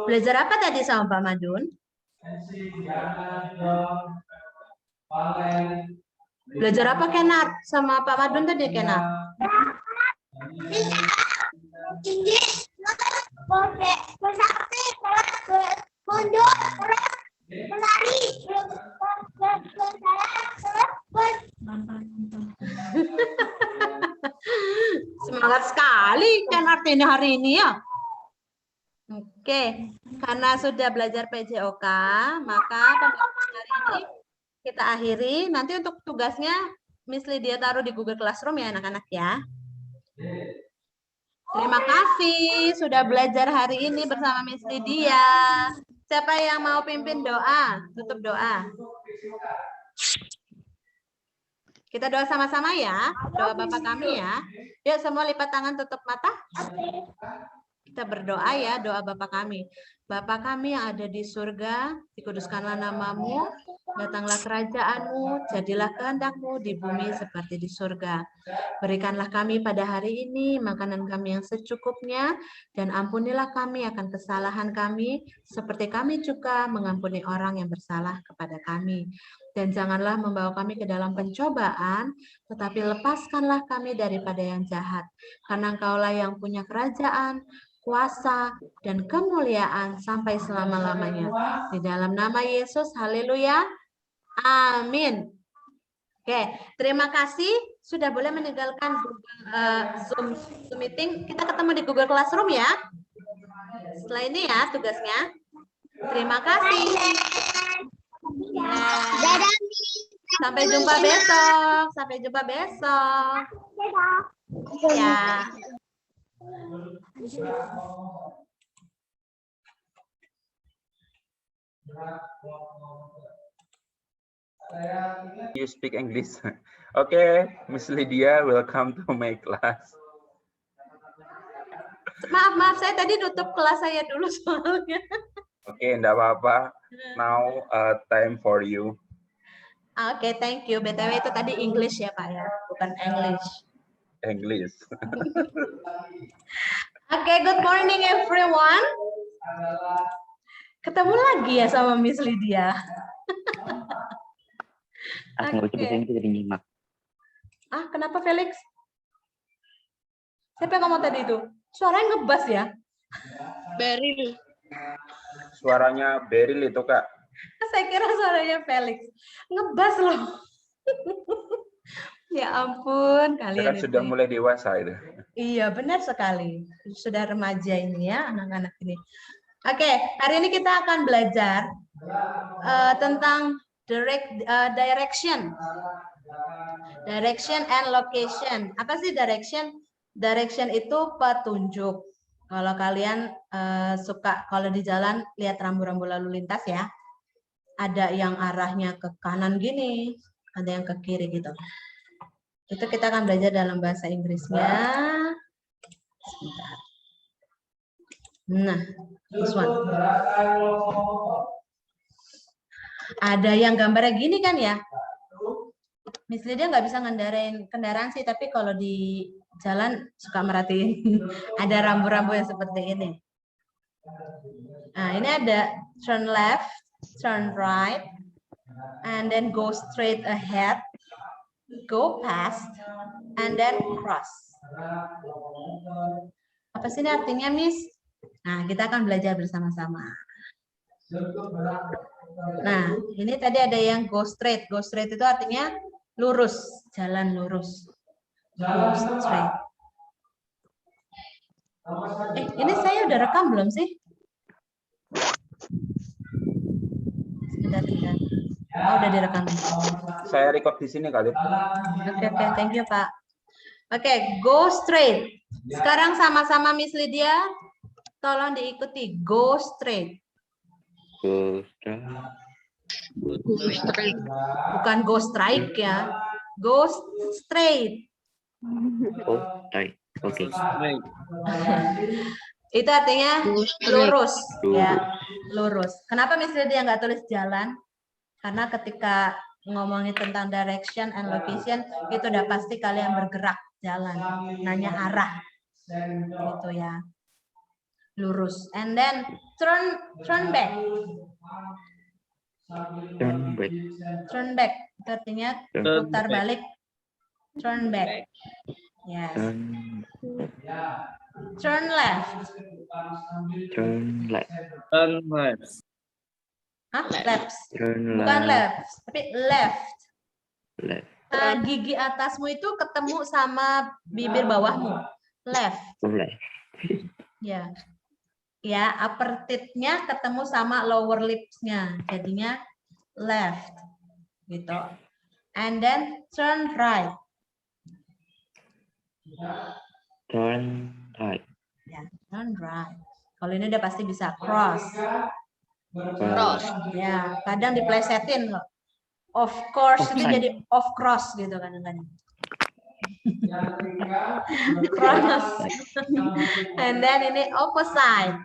Speaker 1: Belajar apa tadi sama Pak Madun? Belajar apa Kenar? Sama Pak Madun tadi Kenar?
Speaker 2: Inggris. Bersakti. Mundur. Berlari.
Speaker 1: Semangat sekali kan artinya hari ini ya. Oke, karena sudah belajar PJOK, maka pembelajaran hari ini kita akhiri. Nanti untuk tugasnya Miss Lydia taruh di Google Classroom ya anak-anak ya. Terima kasih sudah belajar hari ini bersama Miss Lydia. Siapa yang mau pimpin doa? Tutup doa. Kita doa sama-sama ya. Doa Bapa kami ya. Yuk semua lipat tangan, tutup mata. Kita berdoa ya, doa Bapa kami. Bapa kami yang ada di surga, dikuduskanlah namamu, datanglah kerajaanmu, jadilah kehendak-mu di bumi seperti di surga. Berikanlah kami pada hari ini makanan kami yang secukupnya, dan ampunilah kami akan kesalahan kami, seperti kami juga mengampuni orang yang bersalah kepada kami. Dan janganlah membawa kami ke dalam pencobaan, tetapi lepaskanlah kami daripada yang jahat. Karena Engkaulah yang punya kerajaan, kuasa, dan kemuliaan sampai selama-lamanya. Di dalam nama Yesus, haleluya. Amin. Oke, terima kasih. Sudah boleh meninggalkan Zoom meeting. Kita ketemu di Google Classroom ya. Setelah ini ya tugasnya. Terima kasih. Ya.
Speaker 2: Dadah.
Speaker 1: Sampai jumpa besok. Sampai jumpa besok. Ya.
Speaker 7: you speak English. Okay, Miss Lydia, welcome to my class.
Speaker 1: Maaf, saya tadi tutup kelas saya dulu soalnya.
Speaker 7: Oke, enggak apa-apa. Now time for you.
Speaker 1: Oke, thank you. BTW itu tadi English ya, Pak ya, bukan English.
Speaker 7: English.
Speaker 1: Oke, good morning everyone. Ketemu lagi ya sama Miss Lydia.
Speaker 3: Aku mau coba ini jadi nyimak.
Speaker 1: Ah, kenapa Felix? Siapa yang ngomong tadi itu? Suaranya ngebas ya?
Speaker 8: Beril.
Speaker 7: Suaranya Beril itu, Kak.
Speaker 1: Saya kira suaranya Felix. Ngebas loh. Ya ampun,
Speaker 7: Saya
Speaker 1: kalian
Speaker 7: kan sudah
Speaker 1: itu.
Speaker 7: mulai dewasa itu.
Speaker 1: Iya, benar sekali. Sudah remaja ini ya, anak-anak ini. Oke, hari ini kita akan belajar tentang direction. Direction and location. Apa sih direction? Direction itu petunjuk. Kalau kalian suka, kalau di jalan lihat rambu-rambu lalu lintas ya, ada yang arahnya ke kanan gini, ada yang ke kiri gitu. Itu kita akan belajar dalam bahasa Inggrisnya. Sebentar. Nah, this one. Ada yang gambarnya gini kan ya? Misalnya dia nggak bisa ngendarain kendaraan sih, tapi kalau di jalan suka merhatiin ada rambu-rambu yang seperti ini. Nah, ini ada turn left, turn right, and then go straight ahead, go past, and then cross. Apa sih ini artinya, Miss? Nah, kita akan belajar bersama-sama. Nah, ini tadi ada yang go straight. Go straight itu artinya lurus, jalan lurus. Go straight. Ini saya udah rekam belum sih? Sebentar. Oh, udah direkam.
Speaker 7: Saya record di sini kali.
Speaker 1: Oke, thank you, Pak. Oke, go straight. Sekarang sama-sama Miss Lydia, tolong diikuti. Go straight.
Speaker 3: Go straight.
Speaker 1: Bukan go strike ya. Go straight.
Speaker 3: Oh, right. Oke.
Speaker 1: Itu artinya lurus. Ya, lurus. Kenapa Miss Lydia nggak tulis jalan? Karena ketika ngomongin tentang direction and location, itu udah pasti kalian bergerak jalan, nanya arah, gitu ya, lurus. And then turn back.
Speaker 3: Turn back.
Speaker 1: Turn back, itu artinya putar balik. Turn back. Yes. Turn left.
Speaker 3: Turn left.
Speaker 1: Hah? Left.
Speaker 3: Turn
Speaker 1: Bukan
Speaker 3: left.
Speaker 1: left, tapi left.
Speaker 3: Left.
Speaker 1: Gigi atasmu itu ketemu sama bibir bawahmu. Left.
Speaker 3: Left.
Speaker 1: Ya. Ya, upper teeth-nya ketemu sama lower lips-nya. Jadinya left. Gitu. And then turn right.
Speaker 3: Turn right.
Speaker 1: Ya, turn right. Kalau ini udah pasti bisa cross.
Speaker 3: Cross.
Speaker 1: Ya, kadang diplesetin loh. Of course itu jadi of cross gitu kadang-kadang. Cross. And then ini opposite.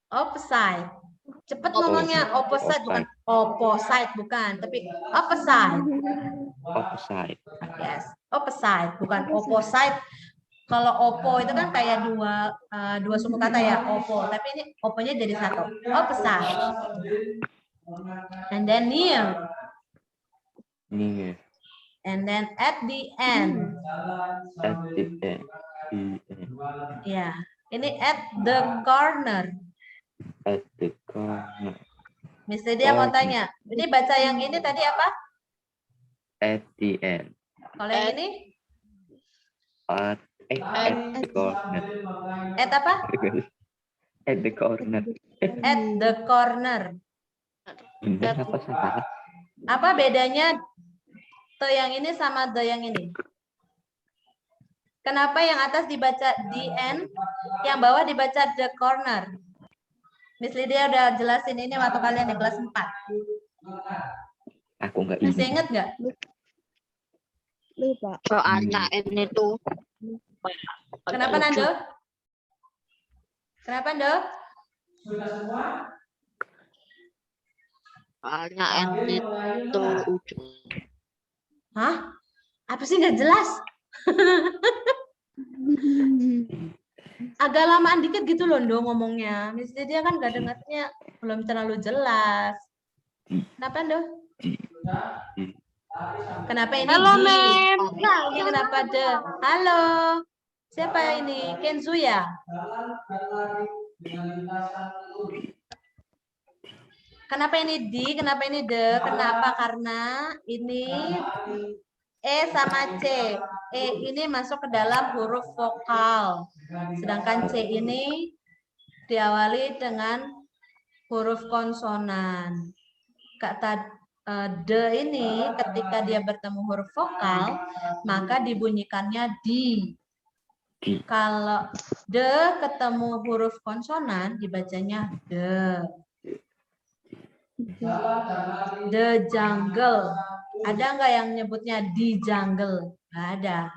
Speaker 1: Opposite. Cepet ngomongnya opposite bukan opposite bukan, tapi opposite.
Speaker 3: Opposite.
Speaker 1: Yes, opposite bukan opposite. Kalau opo itu kan kayak dua suku kata ya, opo, tapi ini oponya jadi satu. Opposite. And then near.
Speaker 3: Near.
Speaker 1: And then at the end.
Speaker 3: At the end.
Speaker 1: Ya, ini at the corner.
Speaker 3: At the corner.
Speaker 1: Miss Lydia mau tanya, ini baca yang ini tadi apa?
Speaker 3: At the end.
Speaker 1: Kalau yang ini?
Speaker 3: At the corner.
Speaker 1: At apa?
Speaker 3: At the corner.
Speaker 1: At the corner.
Speaker 3: Benar apa salah?
Speaker 1: Apa bedanya the yang ini sama the yang ini? Kenapa yang atas dibaca the end, yang bawah dibaca the corner? Miss Lydia udah jelasin ini waktu kalian di kelas 4.
Speaker 3: Aku nggak
Speaker 1: Masih
Speaker 3: ingat.
Speaker 1: ingat nggak?
Speaker 8: Lupa. Soalnya ini tuh.
Speaker 1: Kenapa Nando? Kenapa Nando?
Speaker 8: Soalnya ini tuh ujung.
Speaker 1: Hah? Apa sih nggak jelas? agak lamaan dikit gitu loh Ndo ngomongnya. Miss Lydia kan gak dengarnya belum terlalu jelas. Kenapa Ndo? Kenapa ini
Speaker 8: Halo,
Speaker 1: di?
Speaker 8: Mem.
Speaker 1: Ini kenapa de? Halo. Siapa ini? Kenzu ya? Kenapa ini di? Kenapa ini de? Kenapa? Karena ini E sama C. E ini masuk ke dalam huruf vokal. Sedangkan C ini diawali dengan huruf konsonan. Kata de ini ketika dia bertemu huruf vokal, maka dibunyikannya di. Kalau de ketemu huruf konsonan, dibacanya de. The jungle. Ada nggak yang nyebutnya di jungle? Nggak ada.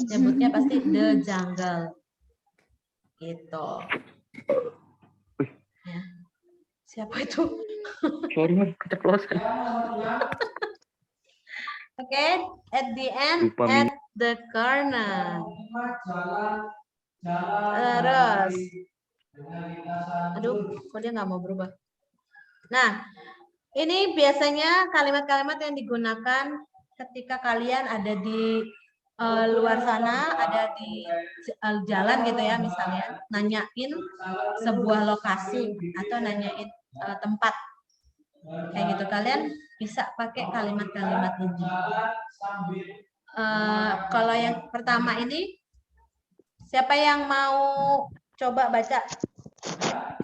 Speaker 1: Nyebutnya pasti the jungle. Gitu. Ya. Siapa itu?
Speaker 3: Sorry, keceplosan.
Speaker 1: Oke, at the end,
Speaker 3: Lupa
Speaker 1: at the corner. Terus. Aduh, kok dia nggak mau berubah? Nah, ini biasanya kalimat-kalimat yang digunakan ketika kalian ada di luar sana, ada di jalan gitu ya, misalnya nanyain sebuah lokasi atau nanyain tempat. Kayak gitu, kalian bisa pakai kalimat-kalimat ini. Kalau yang pertama ini, siapa yang mau coba baca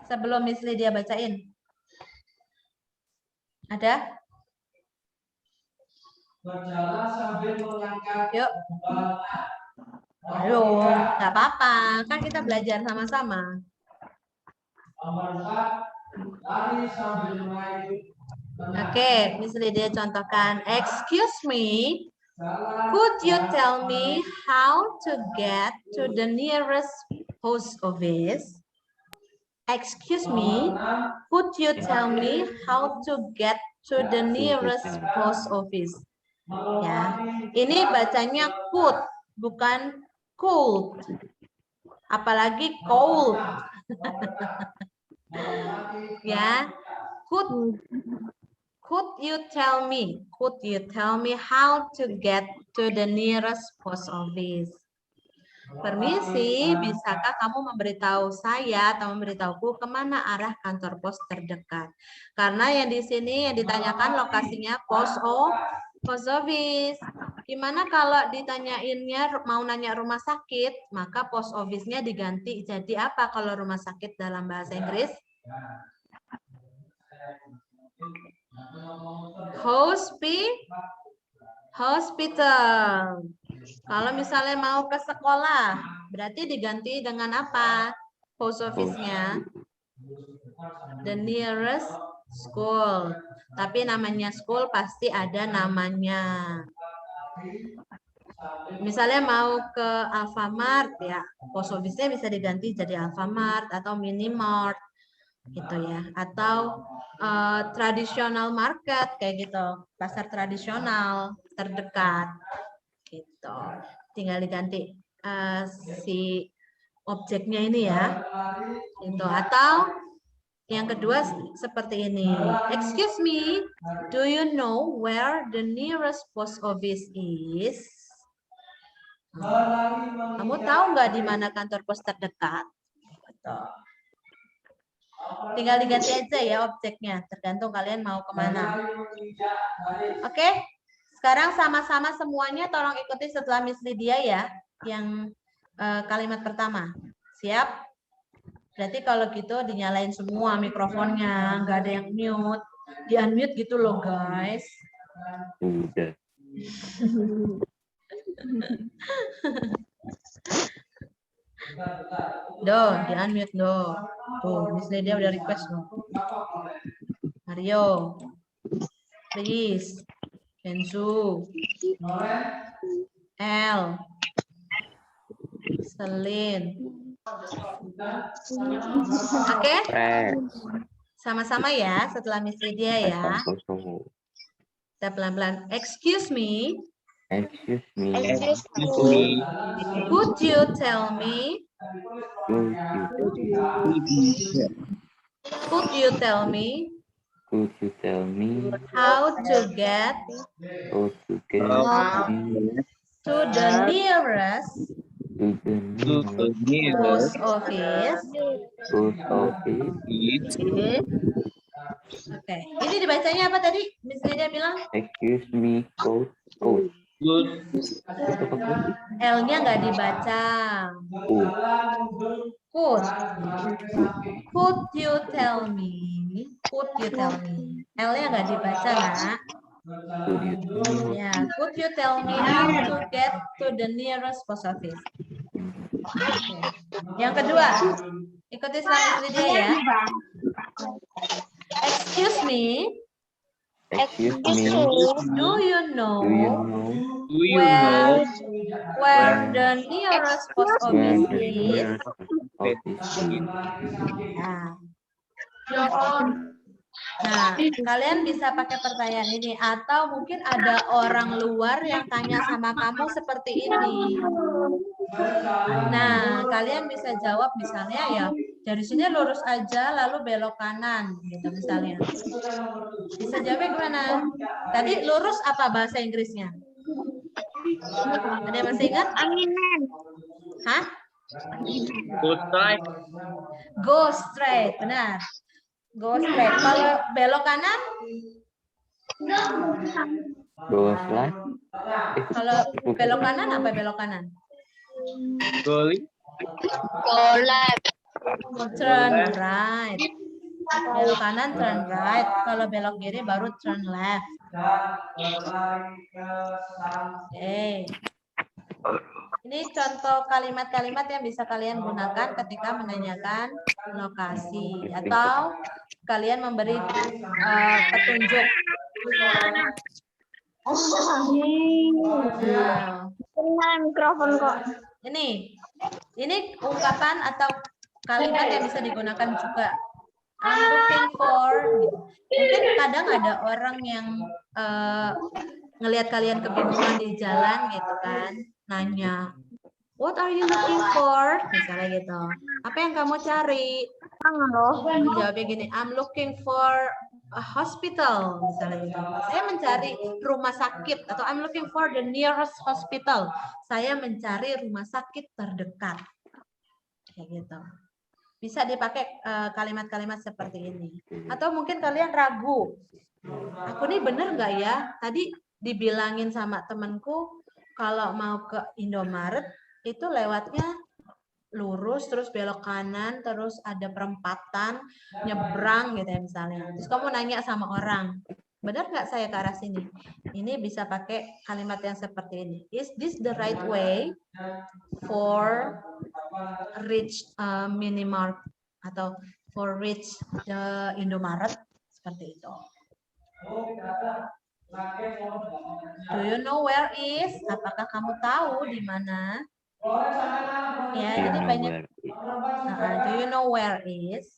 Speaker 1: sebelum Miss Lydia bacain? Ada? Yuk. Ayo, nggak apa-apa. Kan kita belajar sama-sama. Oke, Miss Lydia contohkan. Excuse me, could you tell me how to get to the nearest post office? Excuse me, could you tell me how to get to the nearest post office? Ya, ini bacanya could, bukan could. Apalagi cold. Ya, could you tell me? Could you tell me how to get to the nearest post office? Permisi, bisakah kamu memberitahu saya atau memberitahuku kemana arah kantor pos terdekat? Karena yang di sini yang ditanyakan lokasinya post office. Gimana kalau ditanyainnya mau nanya rumah sakit, maka post office-nya diganti jadi apa kalau rumah sakit dalam bahasa Inggris? Hospital. Kalau misalnya mau ke sekolah, berarti diganti dengan apa? Post office-nya. The nearest school. Tapi namanya school pasti ada namanya. Misalnya mau ke Alfamart, ya post office-nya bisa diganti jadi Alfamart atau Minimart. Gitu ya, atau traditional market kayak gitu, pasar tradisional terdekat gitu, tinggal diganti si objeknya ini ya gitu. Atau yang kedua seperti ini, excuse me, do you know where the nearest post office is? Kamu tahu nggak di mana kantor pos terdekat? Gitu. Tinggal diganti aja ya objeknya, tergantung kalian mau kemana. Oke, sekarang sama-sama semuanya tolong ikuti setelah Miss Lydia ya, yang kalimat pertama. Siap? Berarti kalau gitu dinyalain semua mikrofonnya, nggak ada yang mute. Di-unmute gitu loh guys.
Speaker 3: Udah.
Speaker 1: Do, di-unmute do. Tuh, Miss Lydia udah request loh. Mario, please. Kenzu, El, Selin. Oke? Sama-sama ya setelah Miss Lydia ya. Kita pelan-pelan. Excuse me.
Speaker 3: Excuse me.
Speaker 8: Excuse me.
Speaker 1: Could you tell me Could you tell me
Speaker 3: Could you tell me
Speaker 1: how to get
Speaker 3: how to get
Speaker 1: to the nearest
Speaker 3: to the nearest
Speaker 1: post office?
Speaker 3: post office?
Speaker 1: Oke, ini dibacanya apa tadi? Miss Lydia bilang
Speaker 3: Excuse me, coach.
Speaker 1: L-nya nggak dibaca. Could. Could you tell me? Could you tell me? L-nya nggak dibaca, nak.
Speaker 3: Could you tell me?
Speaker 1: Ya, could you tell me how to get to the nearest post office? Oke. Yang kedua, ikuti setelah Miss Lydia ya. Excuse me,
Speaker 3: Excuse me,
Speaker 1: do you know
Speaker 3: do you know
Speaker 1: where the nearest post
Speaker 3: where
Speaker 1: office
Speaker 3: the
Speaker 1: is?
Speaker 3: nearest office is?
Speaker 1: Nah, kalian bisa pakai pertanyaan ini atau mungkin ada orang luar yang tanya sama kamu seperti ini. Nah, kalian bisa jawab misalnya ya, dari sini lurus aja lalu belok kanan gitu misalnya. Bisa jawabnya gimana? Tadi lurus apa bahasa Inggrisnya? Ada yang masih ingat?
Speaker 8: Anginan.
Speaker 1: Hah? Go straight, benar. Go straight. Kalau belok kanan?
Speaker 3: Go left.
Speaker 1: Kalau belok kanan apa belok kanan?
Speaker 8: Go left.
Speaker 1: Turn right. Belok kanan turn right. Kalau belok kiri baru turn left. Oke. Ini contoh kalimat-kalimat yang bisa kalian gunakan ketika menanyakan lokasi atau kalian memberi petunjuk.
Speaker 8: Nah, mikrofon kok.
Speaker 1: Ini ungkapan atau kalimat yang bisa digunakan juga. I'm looking for. Mungkin kadang ada orang yang ngelihat kalian kebingungan di jalan gitu kan, nanya, what are you looking for? Misalnya gitu. Apa yang kamu cari? Jawabnya gini, I'm looking for a hospital. Misalnya gitu. Saya mencari rumah sakit atau I'm looking for the nearest hospital. Saya mencari rumah sakit terdekat. Kayak gitu. Bisa dipakai kalimat-kalimat seperti ini. Atau mungkin kalian ragu. Aku nih bener nggak ya? Tadi dibilangin sama temanku kalau mau ke Indomaret itu lewatnya lurus terus belok kanan terus ada perempatan nyebrang gitu ya misalnya. Terus kamu nanya sama orang, benar nggak saya ke arah sini? Ini bisa pakai kalimat yang seperti ini. Is this the right way for reach minimart atau for reach the Indomaret? Seperti itu. Do you know where is? Apakah kamu tahu di mana? Ya, ini banyak. Do you know where is?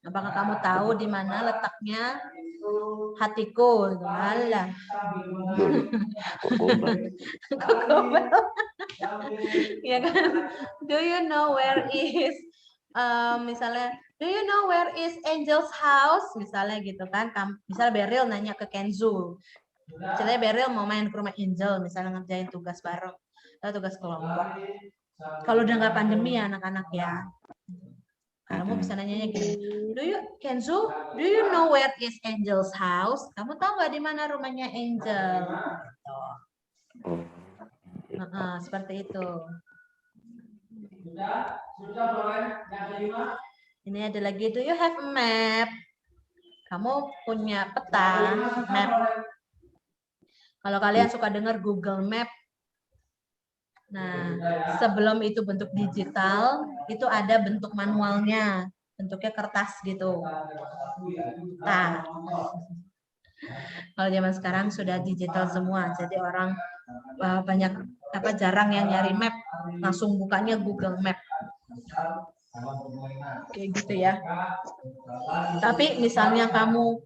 Speaker 1: Apakah kamu tahu di mana letaknya hatiku? Alah. Ya kan? Do you know where is? Misalnya, do you know where is Angel's house? Misalnya gitu kan. Misalnya Beryl nanya ke Kenzo. Misalnya Beryl mau main ke rumah Angel, misalnya ngerjain tugas bareng atau tugas kelompok. Kalau udah nggak pandemi ya anak-anak ya. Kamu bisa nanyanya gini. Kenzo, do you know where is Angel's house? Kamu tahu nggak di mana rumahnya Angel? Seperti itu. Ini ada lagi, do you have a map? Kamu punya peta, map. Kalau kalian suka dengar Google Map, nah sebelum itu bentuk digital, itu ada bentuk manualnya, bentuknya kertas gitu. Nah, kalau zaman sekarang sudah digital semua, jadi orang banyak jarang yang nyari map, langsung bukanya Google Map. Kayak gitu ya. Tapi misalnya kamu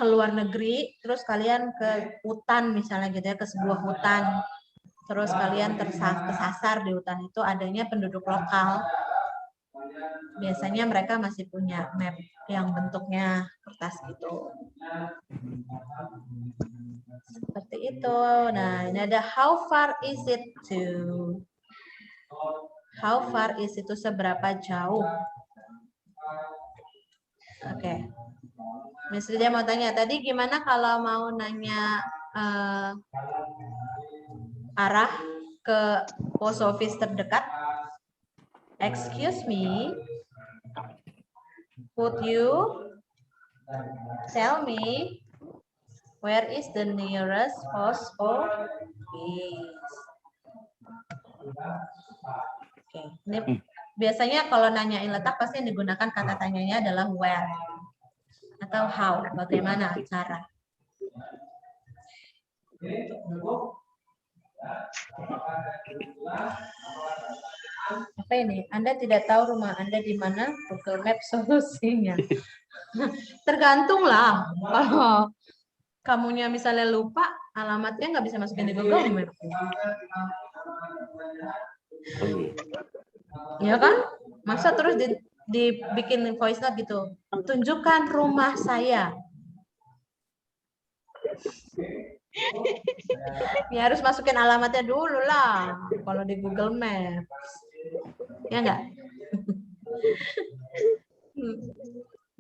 Speaker 1: ke luar negeri, terus kalian ke hutan misalnya gitu ya, ke sebuah hutan. terus kalian kesasar di hutan itu adanya penduduk lokal. Biasanya mereka masih punya map yang bentuknya kertas gitu. Seperti itu. Nah, ini ada how far is it to? How far is itu seberapa jauh? Oke. Miss Lydia mau tanya tadi gimana kalau mau nanya arah ke post office terdekat? Excuse me, could you tell me where is the nearest post office? Oke, ini biasanya kalau nanyain letak pasti yang digunakan kata tanyanya adalah where atau how, bagaimana cara. Apa ini? Anda tidak tahu rumah Anda di mana? Google Maps solusinya. Tergantung lah. Kalau kamunya misalnya lupa, alamatnya nggak bisa masukin di Google Maps. Ya kan? Masa terus dibikin voice note gitu. Tunjukkan rumah saya. Ya harus masukin alamatnya dulu lah kalau di Google Maps. Ya enggak?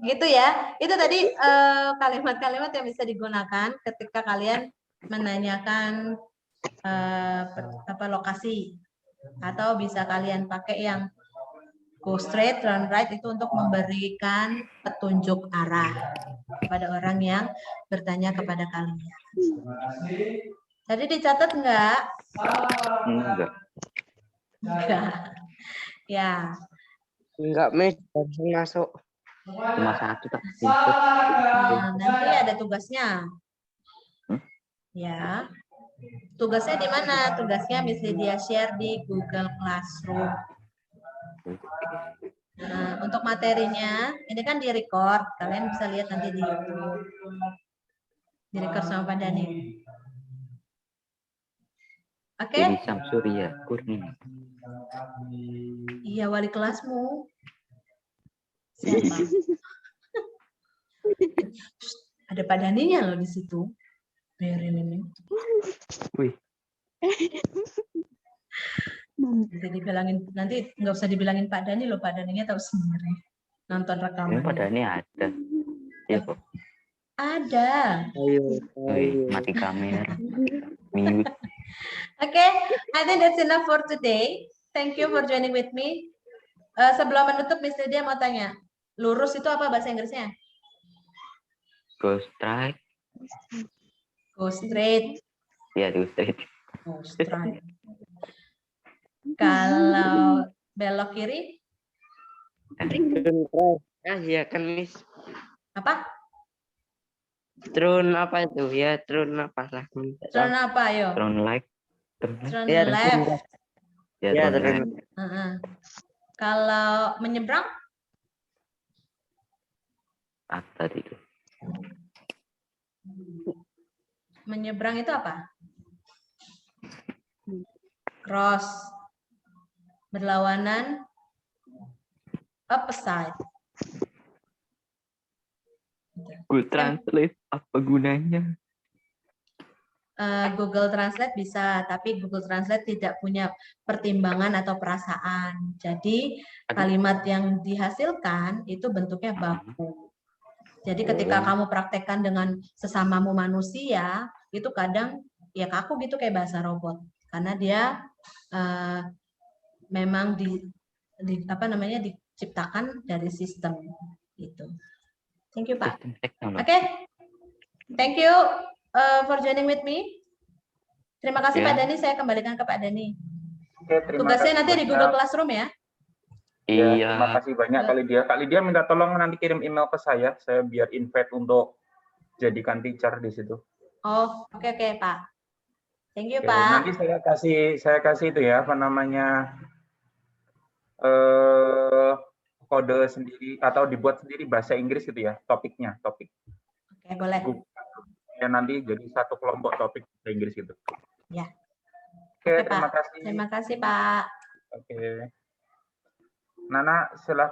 Speaker 1: Gitu ya. Itu tadi kalimat-kalimat yang bisa digunakan ketika kalian menanyakan lokasi, atau bisa kalian pakai yang go straight, turn right itu untuk memberikan petunjuk arah kepada orang yang bertanya kepada kalian. Tadi dicatat enggak?
Speaker 3: Enggak.
Speaker 1: Enggak. Ya.
Speaker 9: Enggak, Miss, masuk.
Speaker 3: Cuma satu tak.
Speaker 1: Nah, nanti ada tugasnya. Ya. Tugasnya di mana? Tugasnya Miss Lydia share di Google Classroom. Nah, untuk materinya, ini kan di-record. Kalian bisa lihat nanti di YouTube. Di-record sama Pak Dhani. Oke?
Speaker 3: Jadi Samsuria Kurni.
Speaker 1: Iya, wali kelasmu. Siapa? Ada Pak Dhaninya loh di situ. Biarin ini.
Speaker 3: Wih.
Speaker 1: Nanti dibilangin, nanti nggak usah dibilangin Pak Dhani loh, Pak Dhaninya tahu sendiri. Nonton rekaman.
Speaker 3: Ini pada ini ada. Iya kok.
Speaker 1: Ada.
Speaker 3: Wih, mati kamera. Mute.
Speaker 1: Okay, I think that's enough for today. Thank you for joining with me. Sebelum menutup, Miss Lydia mau tanya, lurus itu apa bahasa Inggrisnya?
Speaker 3: Go straight.
Speaker 1: Go straight.
Speaker 3: Ya, go straight.
Speaker 1: Go straight. Kalau belok kiri?
Speaker 9: Ya kan, Miss.
Speaker 1: Apa?
Speaker 9: Turun apa itu? Ya, turun apa lah?
Speaker 1: Turn apa, ayo?
Speaker 3: Turn left.
Speaker 1: Turn
Speaker 9: Ya,
Speaker 1: left.
Speaker 3: Ya, turn
Speaker 9: turun.
Speaker 3: left.
Speaker 1: Kalau menyeberang?
Speaker 3: Apa tadi itu?
Speaker 1: Menyeberang itu apa? Cross. Berlawanan. Opposite.
Speaker 3: Google Translate apa gunanya?
Speaker 1: Google Translate bisa, tapi Google Translate tidak punya pertimbangan atau perasaan. Jadi kalimat yang dihasilkan itu bentuknya baku. Jadi ketika kamu praktekkan dengan sesamamu manusia, itu kadang ya kaku gitu kayak bahasa robot, karena dia memang diciptakan dari sistem gitu. Thank you, Pak. Oke, thank you for joining with me. Terima kasih, Pak Dhani. Saya kembalikan ke Pak Dhani.
Speaker 7: Oke,
Speaker 1: Tugasnya nanti di Google Classroom ya.
Speaker 7: Iya. Terima kasih banyak Kak Lydia. Kak Lydia minta tolong nanti kirim email ke saya biar invite untuk jadikan teacher di situ.
Speaker 1: Oh, oke, Pak. Thank you,
Speaker 7: Oke,
Speaker 1: Pak.
Speaker 7: nanti saya kasih itu ya, apa namanya, kode sendiri atau dibuat sendiri bahasa Inggris gitu ya, topik.
Speaker 1: Oke, boleh.
Speaker 7: Ya nanti jadi satu kelompok topik bahasa Inggris gitu.
Speaker 1: Ya.
Speaker 7: Oke,
Speaker 1: Oke,
Speaker 7: terima
Speaker 1: Pak.
Speaker 7: kasih.
Speaker 1: Terima kasih, Pak.
Speaker 7: Oke. Nana, silahkan.